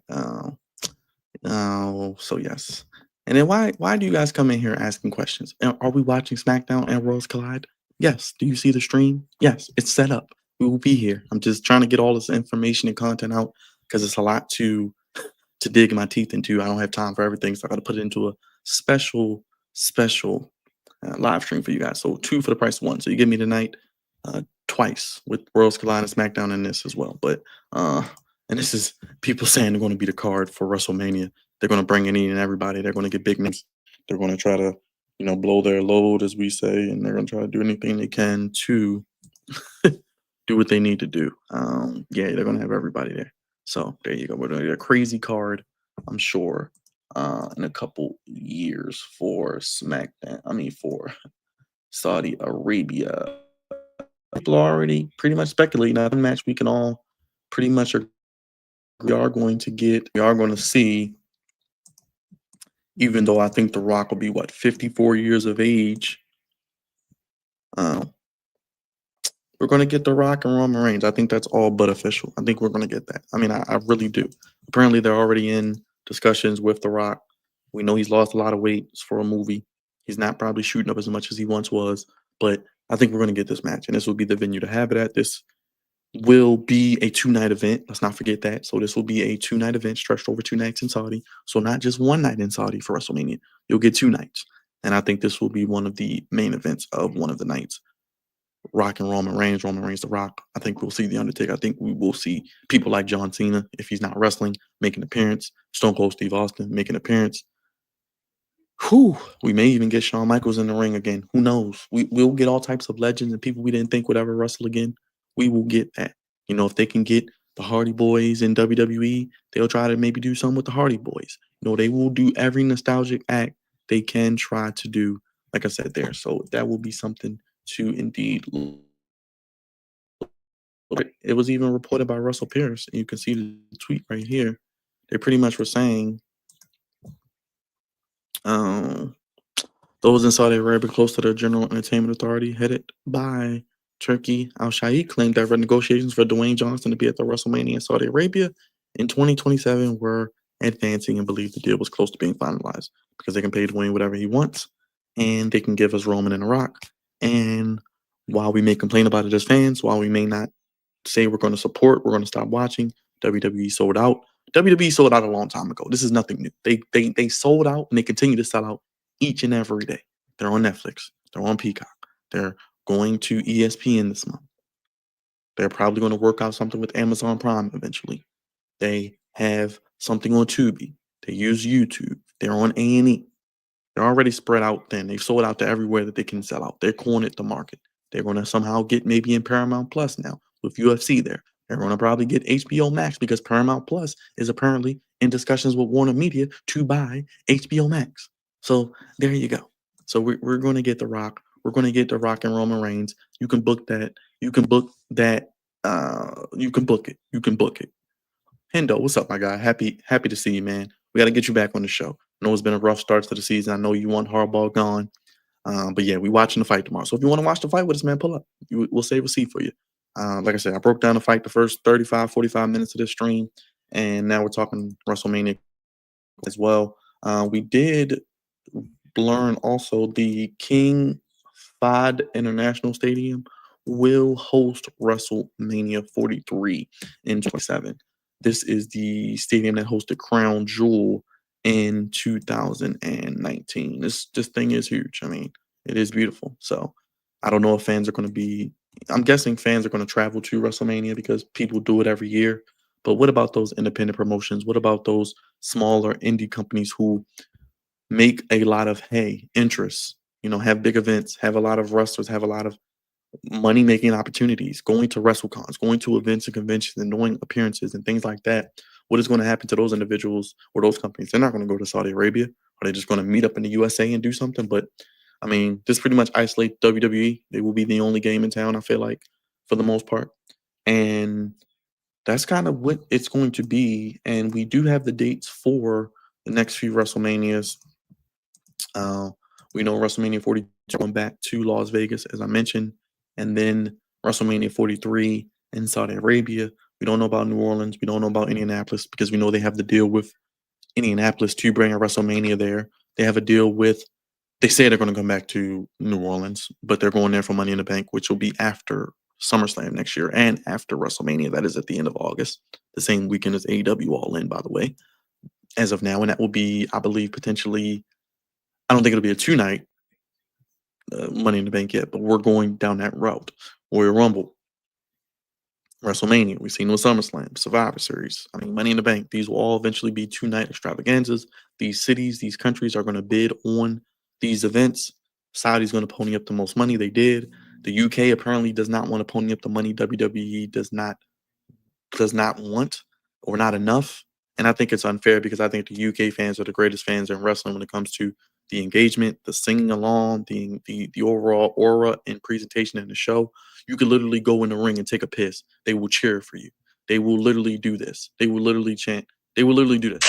So yes. And then why do you guys come in here asking questions? Are we watching SmackDown and Worlds Collide? Yes. Do you see the stream? Yes. It's set up. We will be here. I'm just trying to get all this information and content out because it's a lot to dig my teeth into. I don't have time for everything, so I got to put it into a special live stream for you guys. So 2 for the price of 1. So you give me tonight twice with Worlds Collide and SmackDown and this as well. But and this is people saying they're going to be the card for WrestleMania. They're going to bring in everybody. They're going to get big names. They're going to try to, blow their load, as we say, and they're going to try to do anything they can to do what they need to do. Yeah, they're going to have everybody there. So there you go. We're doing a crazy card, I'm sure, in a couple years for SmackDown. I mean, for Saudi Arabia. People are already pretty much speculating that match we can all pretty much agree we are going to see, even though I think The Rock will be 54 years of age. We're going to get The Rock and Roman Reigns. I think that's all but official. I think we're going to get that. I mean, I really do. Apparently, they're already in discussions with The Rock. We know he's lost a lot of weight for a movie. He's not probably shooting up as much as he once was, but I think we're going to get this match, and this will be the venue to have it at. This will be a 2-night event. Let's not forget that. So this will be a 2-night event stretched over 2 nights in Saudi. So not just 1 night in Saudi for WrestleMania. You'll get 2 nights. And I think this will be one of the main events of one of the nights. Rock and Roman Reigns, The Rock. I think we'll see The Undertaker. I think we will see people like John Cena, if he's not wrestling, make an appearance. Stone Cold Steve Austin make an appearance. We may even get Shawn Michaels in the ring again. Who knows? We'll get all types of legends and people we didn't think would ever wrestle again. We will get that. You know, if they can get the Hardy Boys in WWE, they'll try to maybe do something with the Hardy Boys. You know, they will do every nostalgic act they can try to do, like I said there. So that will be something to indeed. It was even reported by Russell Pierce, and you can see the tweet right here. They pretty much were saying, those in Saudi Arabia close to the General Entertainment Authority, headed by Turkey Al-Shaikh, claimed that negotiations for Dwayne Johnson to be at the WrestleMania in Saudi Arabia in 2027 were advancing and believed the deal was close to being finalized because they can pay Dwayne whatever he wants and they can give us Roman and The Rock. And while we may complain about it as fans, while we may not say we're going to support, we're going to stop watching, WWE sold out. WWE sold out a long time ago. This is nothing new. They sold out and they continue to sell out each and every day. They're on Netflix. They're on Peacock. They're going to ESPN this month. They're probably going to work out something with Amazon Prime eventually. They have something on Tubi. They use YouTube. They're on A&E. They're already spread out thin. They've sold out to everywhere that they can sell out. They're cornered the market. They're going to somehow get maybe in Paramount Plus now with UFC there. They're going to probably get HBO Max because Paramount Plus is apparently in discussions with Warner Media to buy HBO Max. So there you go. So we're going to get The Rock. We're going to get The Rock and Roman Reigns. You can book that. You can book that. You can book it. You can book it. Hendo, what's up, my guy? Happy to see you, man. We got to get you back on the show. I know it's been a rough start to the season. I know you want Harbaugh gone. But yeah, we watching the fight tomorrow. So if you want to watch the fight with us, man, pull up. We'll save a seat for you. Like I said, I broke down the fight the first 35, 45 minutes of this stream. And now we're talking WrestleMania as well. We did learn also the King Fahd International Stadium will host WrestleMania 43 in 27. This is the stadium that hosted Crown Jewel in 2019. This thing is huge. I mean, it is beautiful. So I don't know if fans are going to be, I'm guessing fans are going to travel to WrestleMania because people do it every year. But what about those independent promotions? What about those smaller indie companies who make a lot of interest, have big events, have a lot of wrestlers, have a lot of money making opportunities, going to WrestleCons, going to events and conventions and doing appearances and things like that? What is going to happen to those individuals or those companies? They're not going to go to Saudi Arabia. Are they just going to meet up in the USA and do something? But I mean, this pretty much isolates WWE. They will be the only game in town, I feel like, for the most part. And that's kind of what it's going to be. And we do have the dates for the next few WrestleManias. We know WrestleMania 42 going back to Las Vegas, as I mentioned, and then WrestleMania 43 in Saudi Arabia. We don't know about New Orleans. We don't know about Indianapolis because we know they have the deal with Indianapolis to bring a WrestleMania there. They have a deal with, they say they're going to come back to New Orleans, but they're going there for Money in the Bank, which will be after SummerSlam next year and after WrestleMania. That is at the end of August, the same weekend as AEW All In, by the way, as of now. And that will be, I believe, potentially, I don't think it'll be a 2-night Money in the Bank yet, but we're going down that route. Royal Rumble, WrestleMania, we've seen with SummerSlam, Survivor Series. I mean, Money in the Bank, these will all eventually be 2-night extravaganzas. These cities, these countries are going to bid on these events. Saudi's going to pony up the most money. They did. The UK apparently does not want to pony up the money WWE does not want, or not enough. And I think it's unfair because I think the UK fans are the greatest fans in wrestling when it comes to the engagement, the singing along, the overall aura and presentation in the show. You could literally go in the ring and take a piss. They will cheer for you. They will literally do this. They will literally chant. They will literally do this.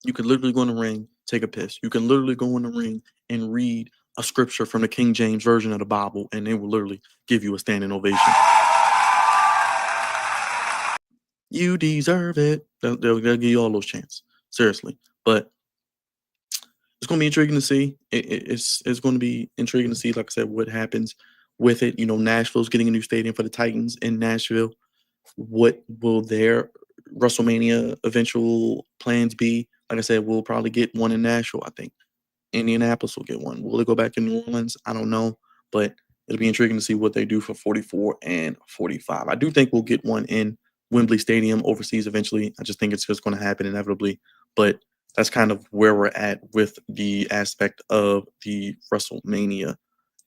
You could literally go in the ring, take a piss. You can literally go in the ring and read a scripture from the King James version of the Bible, and they will literally give you a standing ovation. You deserve it. They'll give you all those chants. Seriously. But it's going to be intriguing to see. It's going to be intriguing to see, like I said, what happens with it. You know, Nashville's getting a new stadium for the Titans in Nashville. What will their WrestleMania eventual plans be? Like I said, we'll probably get one in Nashville, I think. Indianapolis will get one. Will it go back to New Orleans? I don't know. But it'll be intriguing to see what they do for 44 and 45. I do think we'll get one in Wembley Stadium overseas eventually. I just think it's just going to happen inevitably. But that's kind of where we're at with the aspect of the WrestleMania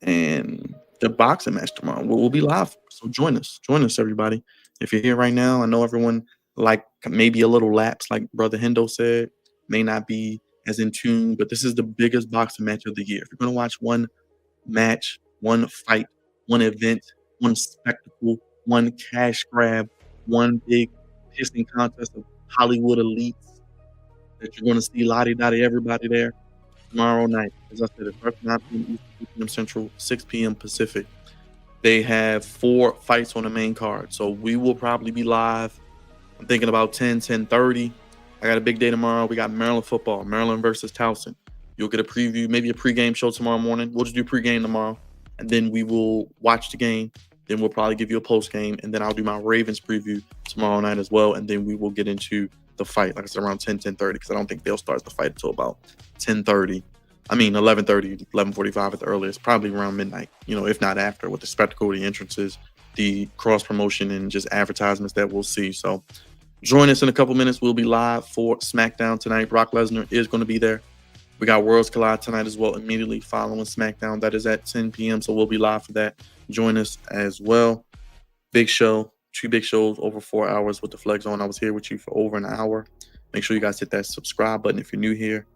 and the boxing match tomorrow. We'll be live. So join us. Join us, everybody. If you're here right now, I know everyone like maybe a little lapse, like Brother Hendo said, may not be as in tune, but this is the biggest boxing match of the year. If you're going to watch one match, one fight, one event, one spectacle, one cash grab, one big pissing contest of Hollywood elites that you're going to see lottie-dottie everybody there tomorrow night. As I said, it starts 9 p.m. Eastern, 2 p.m. Central, 6 p.m. Pacific. They have 4 fights on the main card. So we will probably be live. I'm thinking about 10:30. I got a big day tomorrow. We got Maryland football, Maryland versus Towson. You'll get a preview, maybe a pregame show tomorrow morning. We'll just do pregame tomorrow. And then we will watch the game. Then we'll probably give you a postgame. And then I'll do my Ravens preview tomorrow night as well. And then we will get into the fight, like I said, around 10:30, because I don't think they'll start the fight until about 10:30. I mean, 11:30, 11:45 at the earliest, probably around midnight, you know, if not after, with the spectacle, the entrances, the cross promotion, and just advertisements that we'll see. So join us in a couple minutes. We'll be live for SmackDown tonight. Brock Lesnar is going to be there. We got Worlds Collide tonight as well, immediately following SmackDown. That is at 10 p.m., so we'll be live for that. Join us as well. Big show, 2 big shows over 4 hours with the Flex on. I was here with you for over an hour. Make sure you guys hit that subscribe button if you're new here.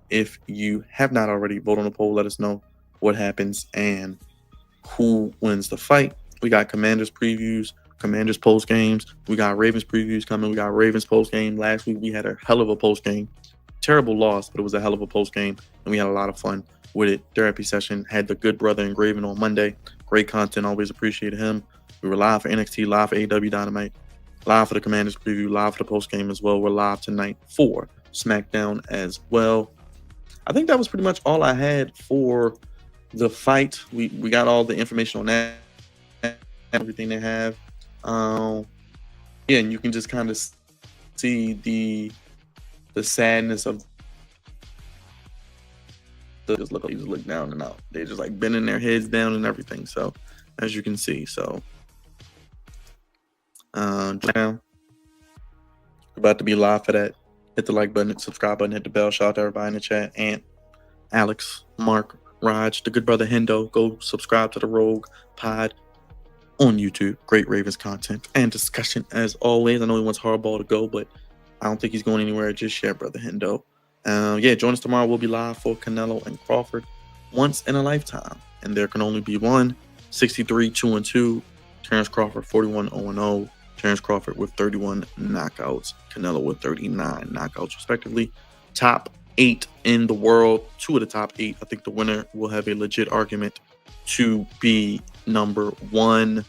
If you have not already, vote on the poll. Let us know what happens and who wins the fight. We got Commanders previews, Commanders post games. We got Ravens previews coming. We got Ravens post game. Last week we had a hell of a post game. Terrible loss, but it was a hell of a post game, and we had a lot of fun with it. Therapy session had the good brother Engraven on Monday. Great content. Always appreciate him. We were live for NXT, live for AEW Dynamite, live for the Commanders preview, live for the post game as well. We're live tonight for SmackDown as well. I think that was pretty much all I had for the fight. We got all the information on that, everything they have. Yeah, and you can just kind of see the sadness of the just look down and out. They just like bending their heads down and everything. So as you can see, so now we're about to be live for that. Hit the like button, subscribe button, hit the bell. Shout out to everybody in the chat. Ant, Alex, Mark, Raj, the good brother Hendo. Go subscribe to the Rogue Pod on YouTube. Great Ravens content and discussion as always. I know he wants Hardball to go, but I don't think he's going anywhere just yet, brother Hendo. Yeah, join us tomorrow. We'll be live for Canelo and Crawford. Once in a lifetime, and there can only be one. 63-2-2. Terrence Crawford 41-0-0. Terence Crawford with 31 knockouts. Canelo with 39 knockouts, respectively. Top 8 in the world. 2 of the top 8. I think the winner will have a legit argument to be number 1.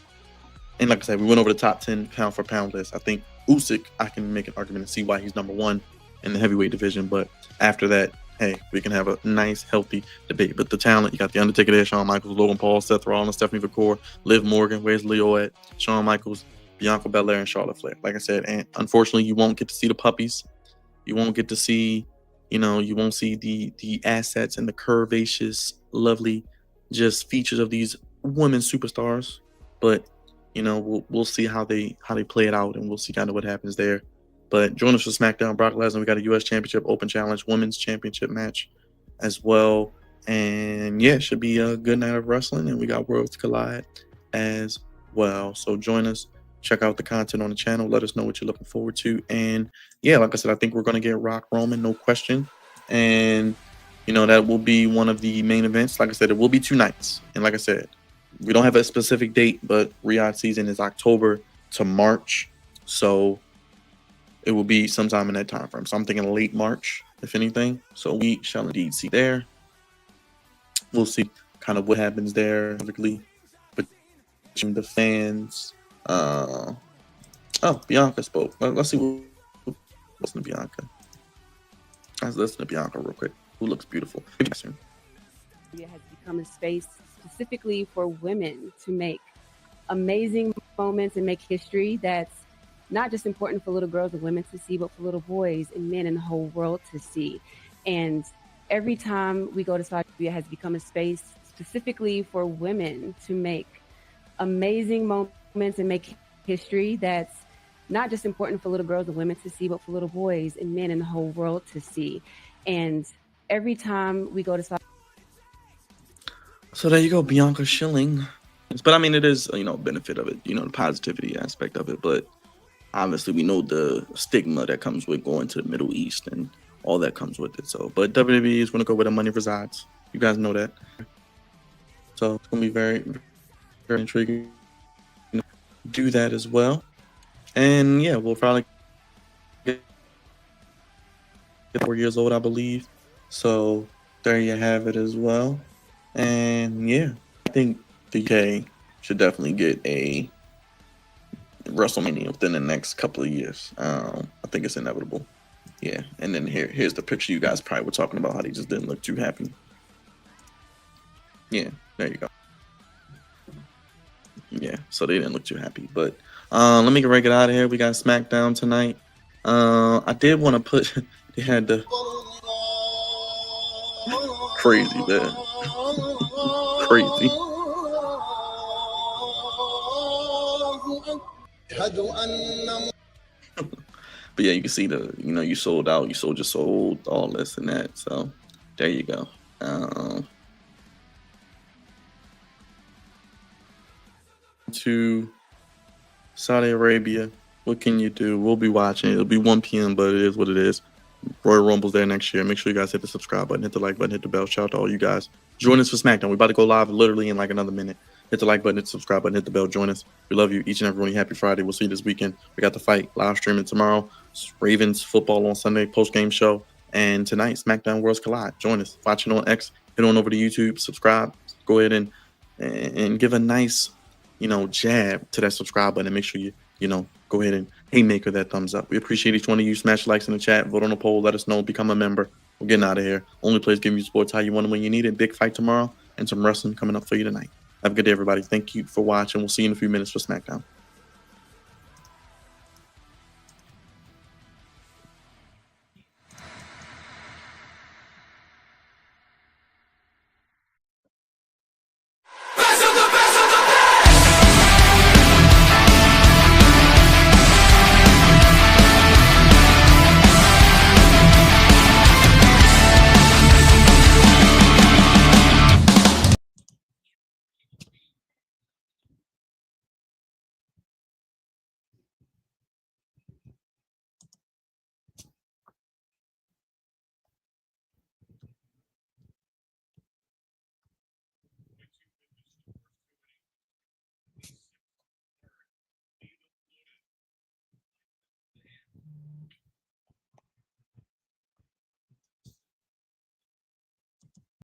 And like I said, we went over the top 10 pound for pound list. I think Usyk, I can make an argument and see why he's number 1 in the heavyweight division. But after that, hey, we can have a nice, healthy debate. But the talent, you got The Undertaker there, Shawn Michaels, Logan Paul, Seth Rollins, Stephanie McCoy, Liv Morgan, where's Leo at? Shawn Michaels, Bianca Belair, and Charlotte Flair. Like I said, and unfortunately, you won't get to see the puppies. You won't get to see, you won't see the assets and the curvaceous, lovely, just features of these women superstars. But we'll see how they play it out, and we'll see kind of what happens there. But join us for SmackDown. Brock Lesnar. We got a U.S. Championship Open Challenge Women's Championship match as well. And yeah, it should be a good night of wrestling. And we got Worlds Collide as well. So join us, check out the content on the channel, let us know what you're looking forward to. And yeah, like I said, I think we're going to get Rock Roman, no question. And that will be one of the main events. Like I said, it will be 2 nights. And like I said, we don't have a specific date, but Riyadh season is October to March. So it will be sometime in that time frame. So I'm thinking late March, if anything. So we shall indeed see there. We'll see kind of what happens there, typically between the fans. Oh, Bianca spoke. Let's see what listen to Bianca. Let's listen to Bianca real quick. Who looks beautiful. It has become a space specifically for women to make amazing moments and make history that's not just important for little girls and women to see, but for little boys and men in the whole world to see. And every time we go to Saudi Arabia, has become a space specifically for women to make amazing moments and make history that's not just important for little girls and women to see, but for little boys and men in the whole world to see. And every time we go to Saudi So there you go, Bianca Schilling. But I mean, it is, benefit of it, the positivity aspect of it. But obviously, we know the stigma that comes with going to the Middle East and all that comes with it. So, but WWE is going to go where the money resides. You guys know that. So it's going to be very, very intriguing. Do that as well. And yeah, we'll probably get 4 years old, I believe. So there you have it as well. And yeah, I think the UK should definitely get a WrestleMania within the next couple of years. I think it's inevitable. Yeah, and then here's the picture you guys probably were talking about, how they just didn't look too happy. Yeah, there you go. Yeah, so they didn't look too happy. But let me get ready to get out of here. We got SmackDown tonight. I did want to put they had the crazy, man. Crazy. But yeah, you can see you sold out, you sold your soul, all this and that. So there you go. To Saudi Arabia, what can you do? We'll be watching. It'll be 1 p.m., but it is what it is. Royal Rumble's there next year. Make sure you guys hit the subscribe button, hit the like button, hit the bell. Shout out to all you guys. Join us for SmackDown. We're about to go live literally in like another minute. Hit the like button, hit the subscribe button, hit the bell. Join us. We love you, each and every one. Happy Friday. We'll see you this weekend. We got the fight live streaming tomorrow. Ravens football on Sunday, post-game show. And tonight, SmackDown Worlds Collide. Join us. Watching on X. Head on over to YouTube. Subscribe. Go ahead and give a nice, jab to that subscribe button. And make sure you, go ahead and haymaker that thumbs up. We appreciate each one of you. Smash likes in the chat. Vote on the poll. Let us know. Become a member. We're getting out of here. Only place giving you sports how you want it when you need it. Big fight tomorrow and some wrestling coming up for you tonight. Have a good day, everybody. Thank you for watching. We'll see you in a few minutes for SmackDown.